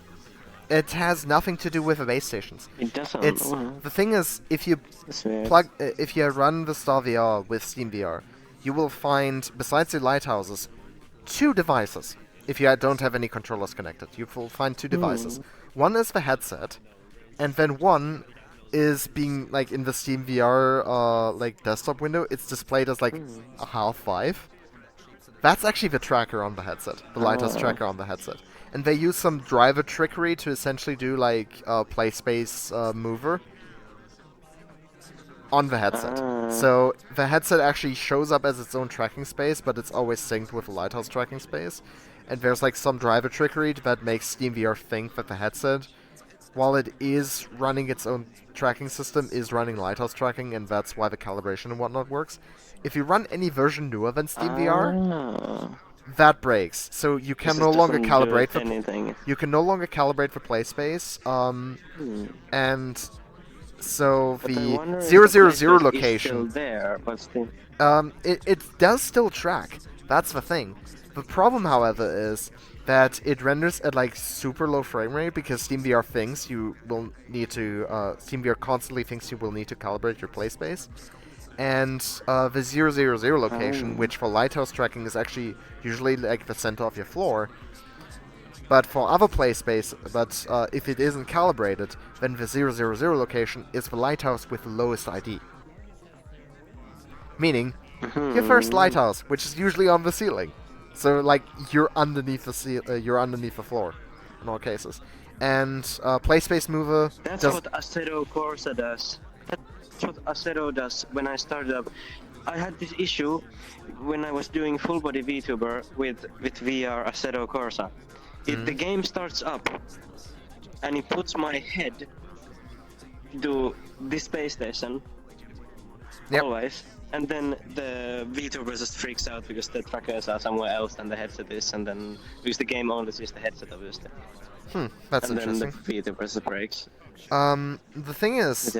It has nothing to do with the base stations. It doesn't. The thing is, if you run the StarVR with SteamVR, you will find, besides the lighthouses, 2 devices. If you don't have any controllers connected, you will find 2 devices. One is the headset, and then one is being like in the SteamVR like desktop window. It's displayed as like a half Vive. That's actually the tracker on the headset, the lighthouse tracker on the headset. and they use some driver trickery to essentially do like play space mover on the headset. So the headset actually shows up as its own tracking space, but it's always synced with the Lighthouse tracking space. And there's like some driver trickery that makes SteamVR think that the headset, while it is running its own tracking system, is running Lighthouse tracking, and that's why the calibration and whatnot works. If you run any version newer than SteamVR, that breaks. So you can no longer calibrate for anything. you can no longer calibrate for play space. And so But I the wonder if 000 the place is location. still there, but still. It does still track. That's the thing. The problem, however, is that it renders at like super low frame rate because SteamVR thinks you will need to. SteamVR constantly thinks you will need to calibrate your play space, and the 000 location, which for Lighthouse tracking is actually usually like the center of your floor. But for other play space, if it isn't calibrated, then the 000 location is the lighthouse with the lowest ID. Meaning, your first lighthouse, which is usually on the ceiling. So, like, you're underneath the floor, in all cases. And play space mover. That's what Acero Corsa does. That's what Acero does. When I started up, I had this issue when I was doing Fullbody VTuber with VR Acero Corsa. The game starts up, and it puts my head to the space station, always, and then the VTuber just freaks out because the trackers are somewhere else than the headset is, and then because the game only sees the headset, obviously. That's and interesting. And then the VTuber just breaks. The thing is,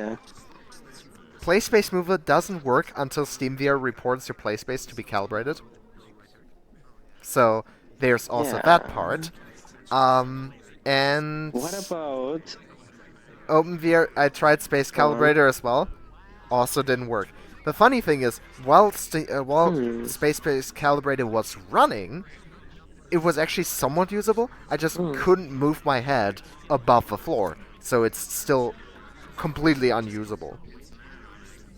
Play Space Mover doesn't work until SteamVR reports your play space to be calibrated. So there's also that part. And what about OpenVR? I tried Space Calibrator as well. Also didn't work. The funny thing is, while Space Calibrator was running, it was actually somewhat usable. I just couldn't move my head above the floor, so it's still completely unusable.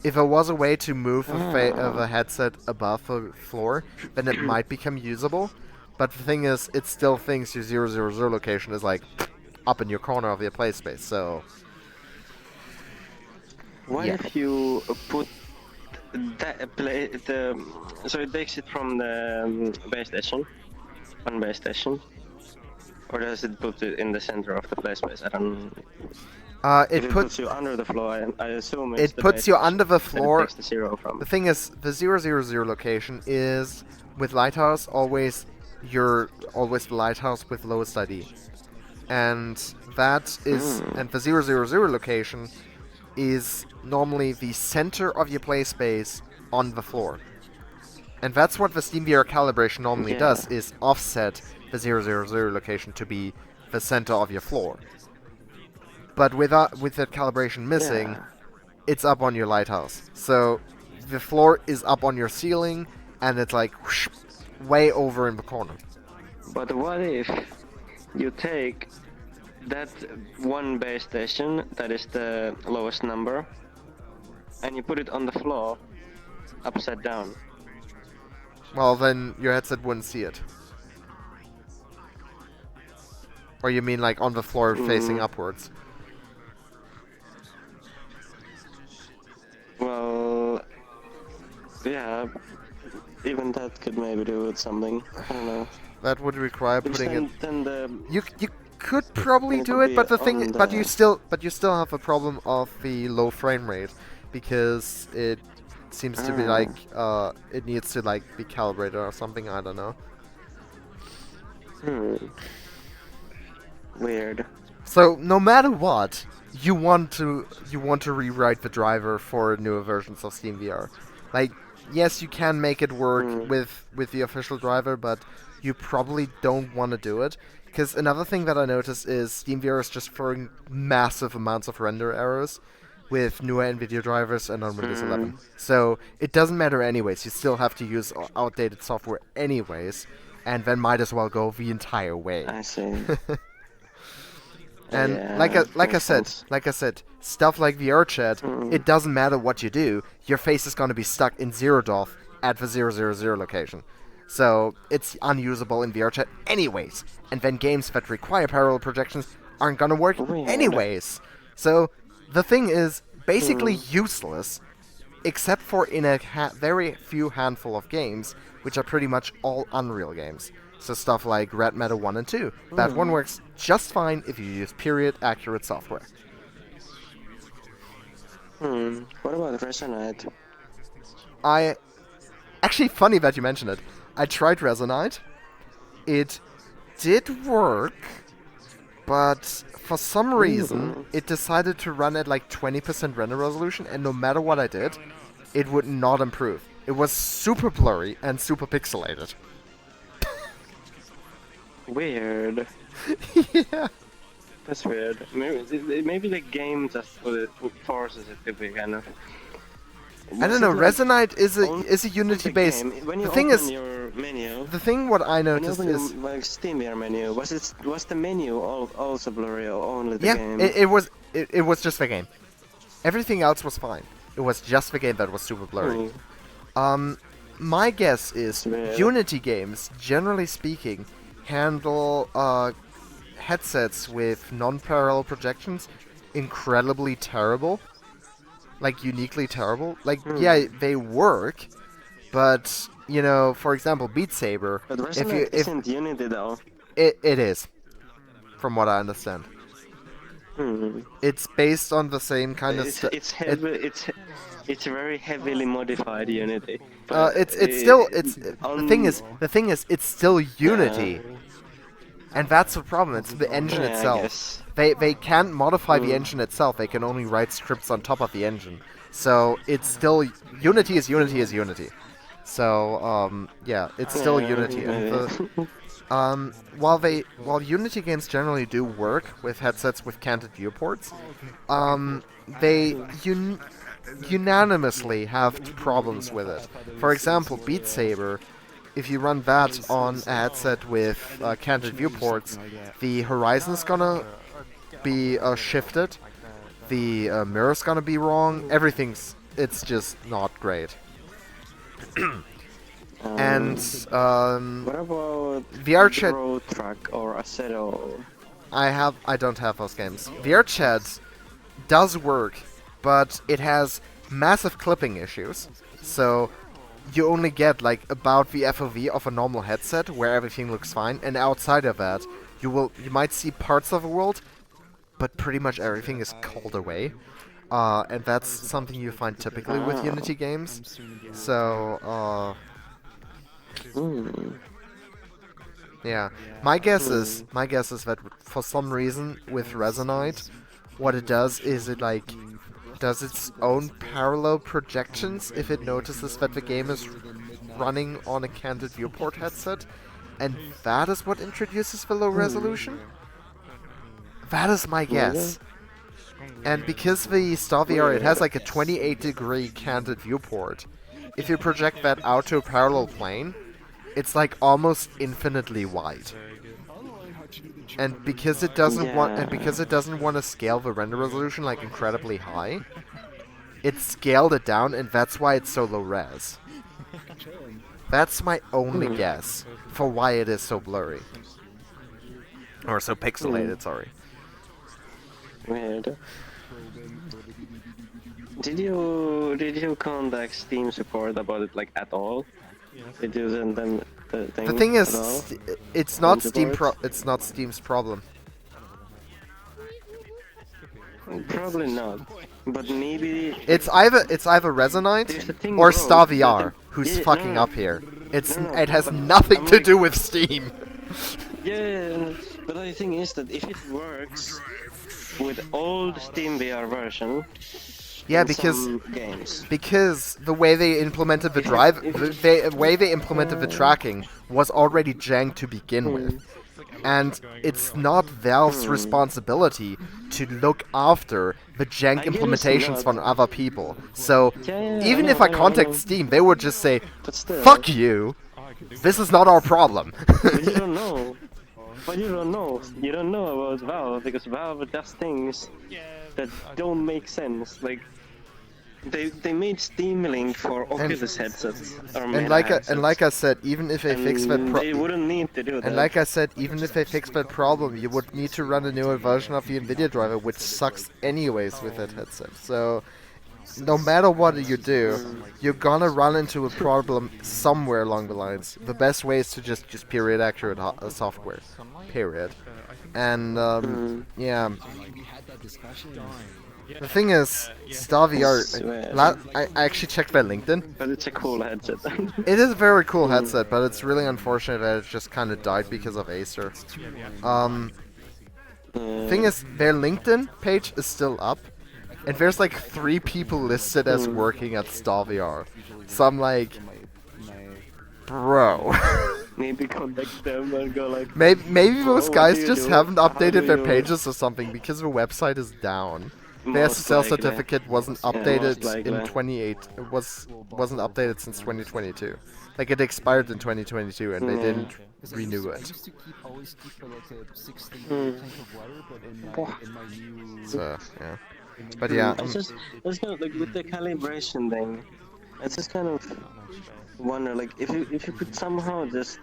If there was a way to move the headset above the floor, then it might become usable. But the thing is, it still thinks your 000 location is like up in your corner of your play space. So, what if you put that so it takes it from the base station, on base station, or does it put it in the center of the play space? I don't. It puts you under the floor. I assume it's it puts you under the floor. It takes the 0 from. The thing is, the 000 location is with Lighthouse always the lighthouse with lowest ID, and that is and the 000 location is normally the center of your play space on the floor, and that's what the SteamVR calibration normally does, is offset the 000 location to be the center of your floor. But with that calibration missing, it's up on your lighthouse. So the floor is up on your ceiling, and it's like whoosh, way over in the corner. But what if you take that one base station that is the lowest number, and you put it on the floor, upside down? Well, then your headset wouldn't see it. Or you mean like on the floor facing upwards? Well, yeah, even that could maybe do with something. I don't know. That would require putting it. Then you could probably do it, but you still have a problem of the low frame rate, because it seems to be like it needs to like be calibrated or something. I don't know. Weird. So no matter what, you want to rewrite the driver for newer versions of SteamVR. Like, yes, you can make it work with the official driver, but you probably don't want to do it. Because another thing that I noticed is SteamVR is just throwing massive amounts of render errors with newer NVIDIA drivers and on Windows 11. So it doesn't matter anyways. You still have to use outdated software anyways, and then might as well go the entire way. I see. And like I said, stuff like VRChat, it doesn't matter what you do, your face is gonna be stuck in 0 DOF at the 000 location. So it's unusable in VRChat anyways. And then games that require parallel projections aren't gonna work anyways. So the thing is basically useless, except for in a very few handful of games, which are pretty much all Unreal games. So stuff like Red Matter 1 and 2. That one works just fine if you use period-accurate software. What about Resonate? Actually, funny that you mentioned it. I tried Resonate. It did work, but for some reason, it decided to run at like 20% render resolution, and no matter what I did, it would not improve. It was super blurry and super pixelated. Weird. Yeah. That's weird. Maybe the game just forces it to be kind of... I don't know. Resonate is a Unity based. When you the thing open is, your menu, the thing what I noticed is your, like SteamVR menu. Was the menu also blurry or only the game? it was just the game. Everything else was fine. It was just the game that was super blurry. My guess is Unity games, generally speaking, handle headsets with non-parallel projections incredibly terrible. Like, uniquely terrible. Like, yeah, they work, but, you know, for example, Beat Saber... But Resonate isn't Unity, though. It is, from what I understand. It's based on the same kind of stuff. It's very heavily modified Unity. The thing is, it's still Unity. And that's the problem, it's the engine itself. They can't modify the engine itself, they can only write scripts on top of the engine. So, it's still... Unity is Unity is Unity. So, yeah, it's still Unity. And while Unity games generally do work with headsets with canted viewports, they unanimously have problems with it. For example, Beat Saber... If you run that on a headset with canted viewports, the horizon's gonna be shifted, the mirror's gonna be wrong, it's just not great. And what about VRChat Road Truck or Assetto? I don't have those games. VRChat does work, but it has massive clipping issues. So you only get like about the FOV of a normal headset where everything looks fine, and outside of that you might see parts of the world, but pretty much everything is called away. And that's something you find typically with Unity games. So yeah. My guess is that for some reason with Resonate, what it does is it like does its own parallel projections if it notices that the game is running on a canted viewport headset, and that is what introduces the low resolution? That is my guess. And because the SteamVR, it has like a 28-degree canted viewport, if you project that out to a parallel plane, it's like almost infinitely wide. And because it doesn't want to scale the render resolution like incredibly high, it scaled it down, and that's why it's so low res. That's my only guess for why it is so blurry. Or so pixelated, sorry. Weird. Did you contact Steam support about it like at all? Did you send them the thing? The thing is, it's not Steam's problem. Probably not, but maybe it's either Resonate or SteamVR who's fucking up here. It has nothing to do with Steam. Yeah, but the thing is that if it works with old SteamVR version. Yeah, because the way they implemented the drive, the way they implemented the tracking was already jank to begin with. And it's not Valve's responsibility to look after the jank implementations from other people. So, even if I contact Steam, they would just say, fuck you, this is not our problem. But you don't know. But you don't know. You don't know about Valve, because Valve does things that don't make sense. Like, They made Steam Link for Oculus headsets or And Meta like headsets. I said, even if they fix that They wouldn't need to do that. and like I said, even if they fix that problem, you would need to run a newer version of the NVIDIA driver, which sucks anyways with that headset. So, no matter what you do, you're gonna run into a problem somewhere along the lines. The best way is to just period accurate software, period. And yeah. The thing is, SteamVR. I actually checked their LinkedIn. But it's a cool headset. It is a very cool headset, but it's really unfortunate that it just kind of died because of Acer. Thing is, their LinkedIn page is still up, and there's like 3 people listed as working at SteamVR. So I'm like, bro. Maybe contact them and go like. Maybe those guys just haven't How updated do their you-" pages or something because the website is down. The Most SSL likely. certificate wasn't Yeah, updated most likely. in 28. It wasn't updated since 2022. Like it expired in 2022 and they didn't renew it. So yeah, but yeah. It's kind of like with the calibration thing. I just kind of wonder, like, if you could somehow just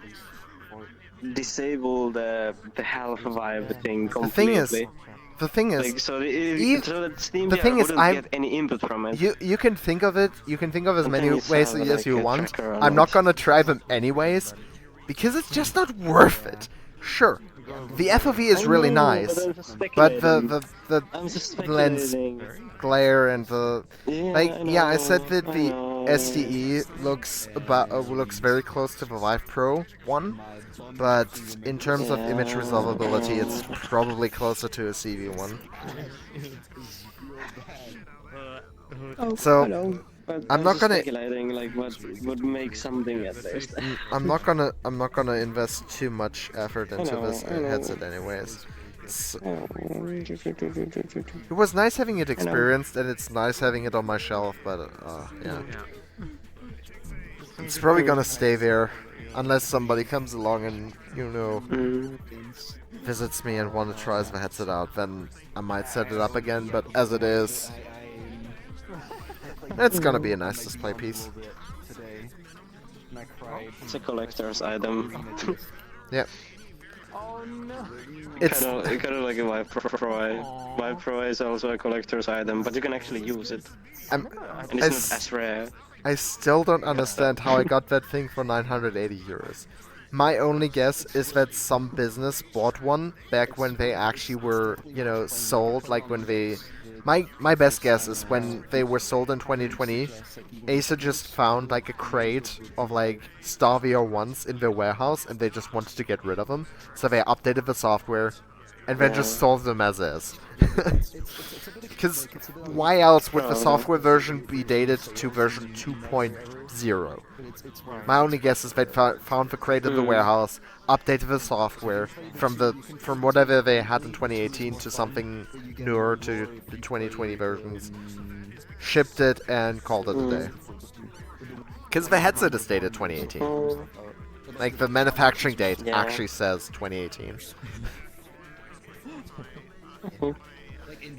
disable the health Vive thing completely. The thing is, like, so, so that the thing is, wouldn't get any input from it. You can think of it. You can think of as And many then you ways have, as like, you a want. tracker on I'm it. not gonna try them anyways, because it's just not worth it. Sure, the FOV is really nice, but the lens glare and the I said that the SDE looks very close to the Vive Pro one, but in terms of image resolvability, it's probably closer to a CV one. So I'm not gonna. Speculating, like, what would make something at least. I'm not gonna invest too much effort into this headset, anyways. It was nice having it experienced, and it's nice having it on my shelf, but yeah. It's probably gonna stay there, unless somebody comes along and, visits me and want to try the headset out, then I might set it up again, but as it is, it's gonna be a nice display piece. It's a collector's item. Yep. It's kind of like a Vive Pro. Vive Pro is also a collector's item, but you can actually use it. And it's not as rare. I still don't understand how I got that thing for 980 euros. My only guess is that some business bought one back when they actually were, sold, like when they... My best guess is when they were sold in 2020, Acer just found like a crate of like SteamVR ones in their warehouse and they just wanted to get rid of them. So they updated the software and then just sold them as is. Because why else would the software version be dated to version 2.0? My only guess is they found the crate in the warehouse, updated the software from whatever they had in 2018 to something newer to the 2020 versions, shipped it, and called it a day. Because the headset is dated 2018. Like, the manufacturing date actually says 2018.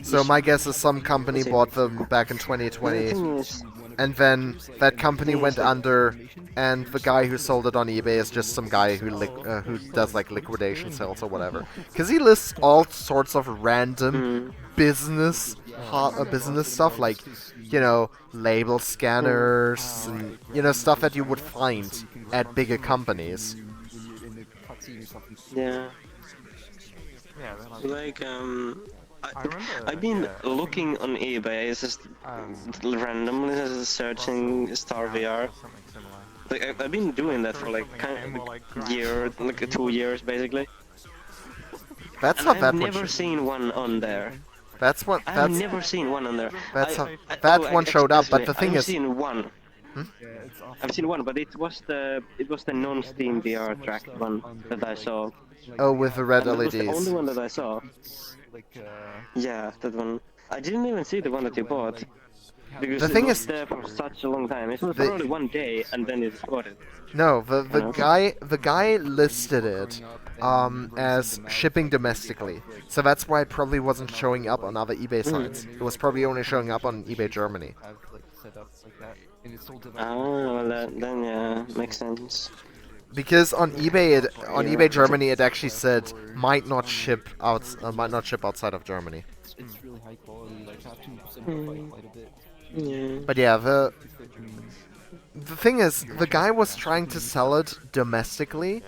So my guess is some company bought them back in 2020, and then that company went under, and the guy who sold it on eBay is just some guy who does like liquidation sales or whatever. Because he lists all sorts of random business stuff, like, label scanners, and, stuff that you would find at bigger companies. Yeah. Like, I've been looking on eBay, just randomly searching SteamVR. Like, I've been doing that for like year, like 2 years basically. That's and not I've never seen one on there. I've never seen one on there. That one showed up, but the thing is, I've seen one. I've seen one, but it was the non-SteamVR tracked one that I saw. Oh, with the red LEDs. That was the only one that I saw. Yeah, that one. I didn't even see the one that you bought. Because the thing it was is, there for such a long time. It was for only 1 day, and then it's got it. No, the guy listed it as shipping domestically. So that's why it probably wasn't showing up on other eBay sites. It was probably only showing up on eBay Germany. set up like that, and it's sold to like. Oh, well, then yeah, makes sense. Because on eBay, eBay Germany, it actually said might not ship outside of Germany. It's really high quality. Like have to simplify quite a bit. Yeah. But yeah, the thing is, the guy was trying to sell it domestically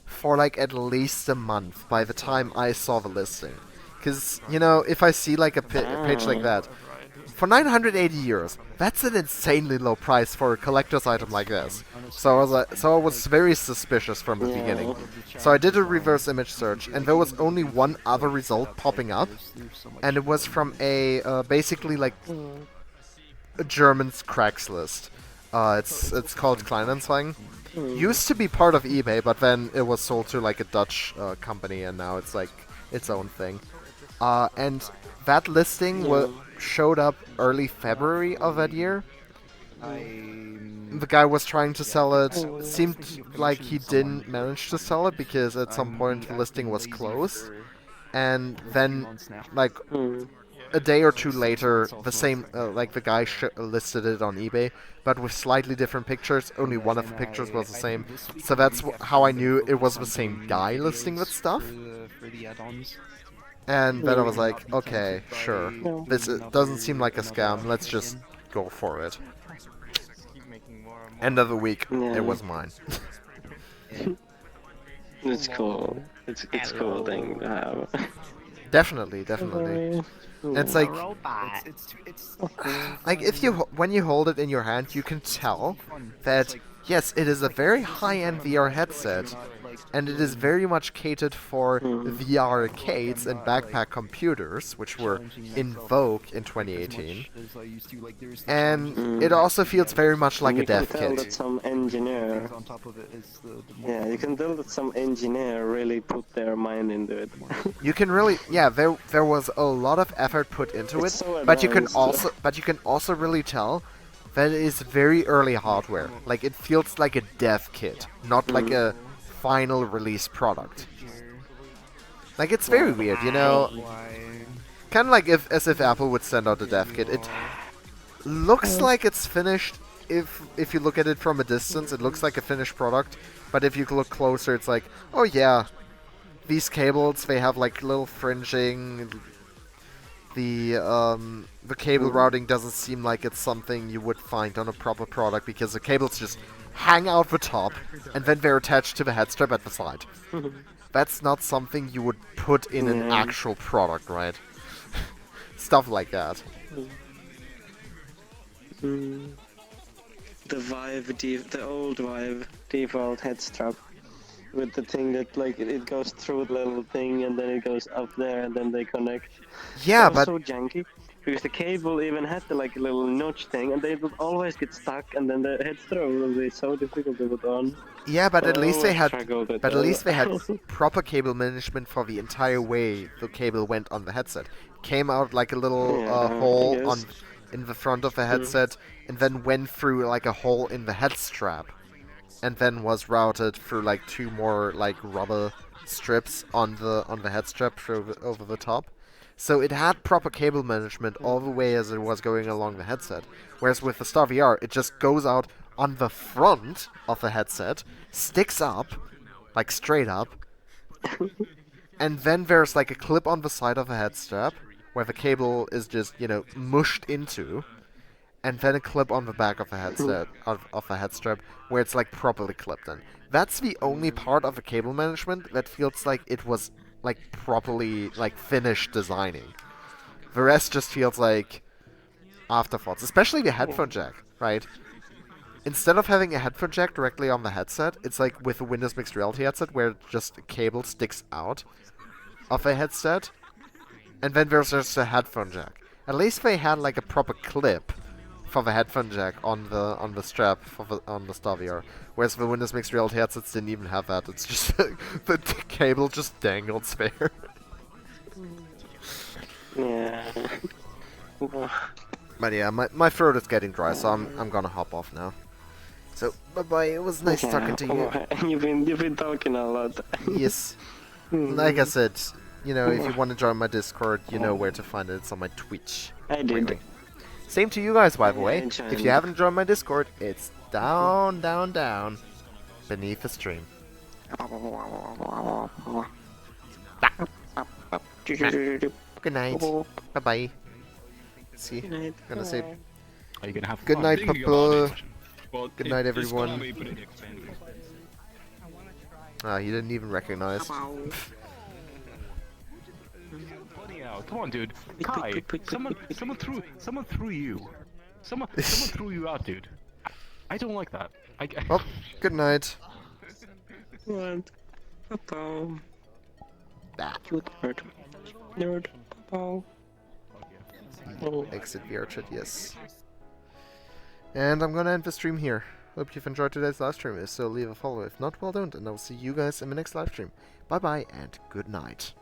for like at least a month by the time I saw the listing. Because, you know, if I see like a page like that, for 980 euros, that's an insanely low price for a collector's item like this. So I was very suspicious from the beginning. So I did a reverse image search, and there was only one other result popping up, and it was from a basically like a German's Craigslist. It's called Kleinanzeigen. Used to be part of eBay, but then it was sold to like a Dutch company, and now it's like its own thing. And that listing showed up early February of that year. The guy was trying to sell it. It seemed like he didn't manage to sell it because at some point the listing was closed. And then, like, a day or two later, the same, like, the guy listed it on eBay, but with slightly different pictures. Only one of the pictures was the same. So that's how I knew it was the same guy listing that stuff. And then I was like, okay, sure. This doesn't seem like a scam. Let's just go for it. End of the week, it was mine. It's cool. It's a cool thing to have. Definitely. It's like, like when you hold it in your hand, you can tell that yes, it is a very high-end VR headset, and it is very much catered for VR arcades and backpack computers, which were in vogue in 2018. And it also feels very much like a dev kit. You can tell that some engineer, you can tell that some engineer really put their mind into it. You can really, there was a lot of effort put into it, but you can also really tell that it is very early hardware. Like, it feels like a dev kit, not like a final release product. Like, it's very weird, you know? Kind of like as if Apple would send out a dev kit. It looks like it's finished. If you look at it from a distance, it looks like a finished product. But if you look closer, it's like, oh yeah, these cables, they have like little fringing. The cable routing doesn't seem like it's something you would find on a proper product, because the cables just hang out the top and then they're attached to the head strap at the side. That's not something you would put in an actual product, right? Stuff like that. The Vive, the old Vive default head strap with the thing that like it goes through the little thing and then it goes up there and then they connect. Yeah, but but so janky because the cable even had the like little notch thing and they would always get stuck and then the head strap will be so difficult to put on. Yeah, but at least they had that. proper cable management for the entire way the cable went on the headset. Came out like a little hole in the front of the headset, and then went through like a hole in the head strap, and then was routed through like two more like rubber strips on the head strap over the top. So it had proper cable management all the way as it was going along the headset. Whereas with the SteamVR, it just goes out on the front of the headset, sticks up, like straight up, and then there's like a clip on the side of the head strap where the cable is just, you know, mushed into, and then a clip on the back of the headset of the head strap where it's like properly clipped in. That's the only part of the cable management that feels like it was like properly like finished designing. The rest just feels like afterthoughts, especially the headphone jack, right? Instead of having a headphone jack directly on the headset, it's like with a Windows Mixed Reality headset where just a cable sticks out of a headset, and then there's just a headphone jack. At least they had like a proper clip for the headphone jack on the strap on the SteamVR, whereas the Windows Mixed Reality headsets didn't even have that. It's just the cable just dangled there. Yeah. But yeah, my throat is getting dry, so I'm gonna hop off now. So bye bye. It was nice talking to you. You've been talking a lot. Yes. Like I said, you know, if you want to join my Discord, you know where to find it. It's on my Twitch. I did. Same to you guys, by the way. Yeah, If joined. you haven't joined my Discord, it's down, down, down beneath the stream. Good night. Bye bye. See, I'm gonna say Are you gonna have good fun? night, Papa. Well, Good night, it's gonna everyone. be pretty expensive. Ah, he didn't even recognize. Bloody hell, come on, dude. Kai, someone threw you. Someone threw you out, dude. I don't like that. Well, good night. What? Papa. Cute bird. Nerd. Papa. Exit VRChat, yes. And I'm gonna end the stream here. Hope you've enjoyed today's live stream. If so, leave a follow. If not, well, don't. And I'll see you guys in the next live stream. Bye bye and good night.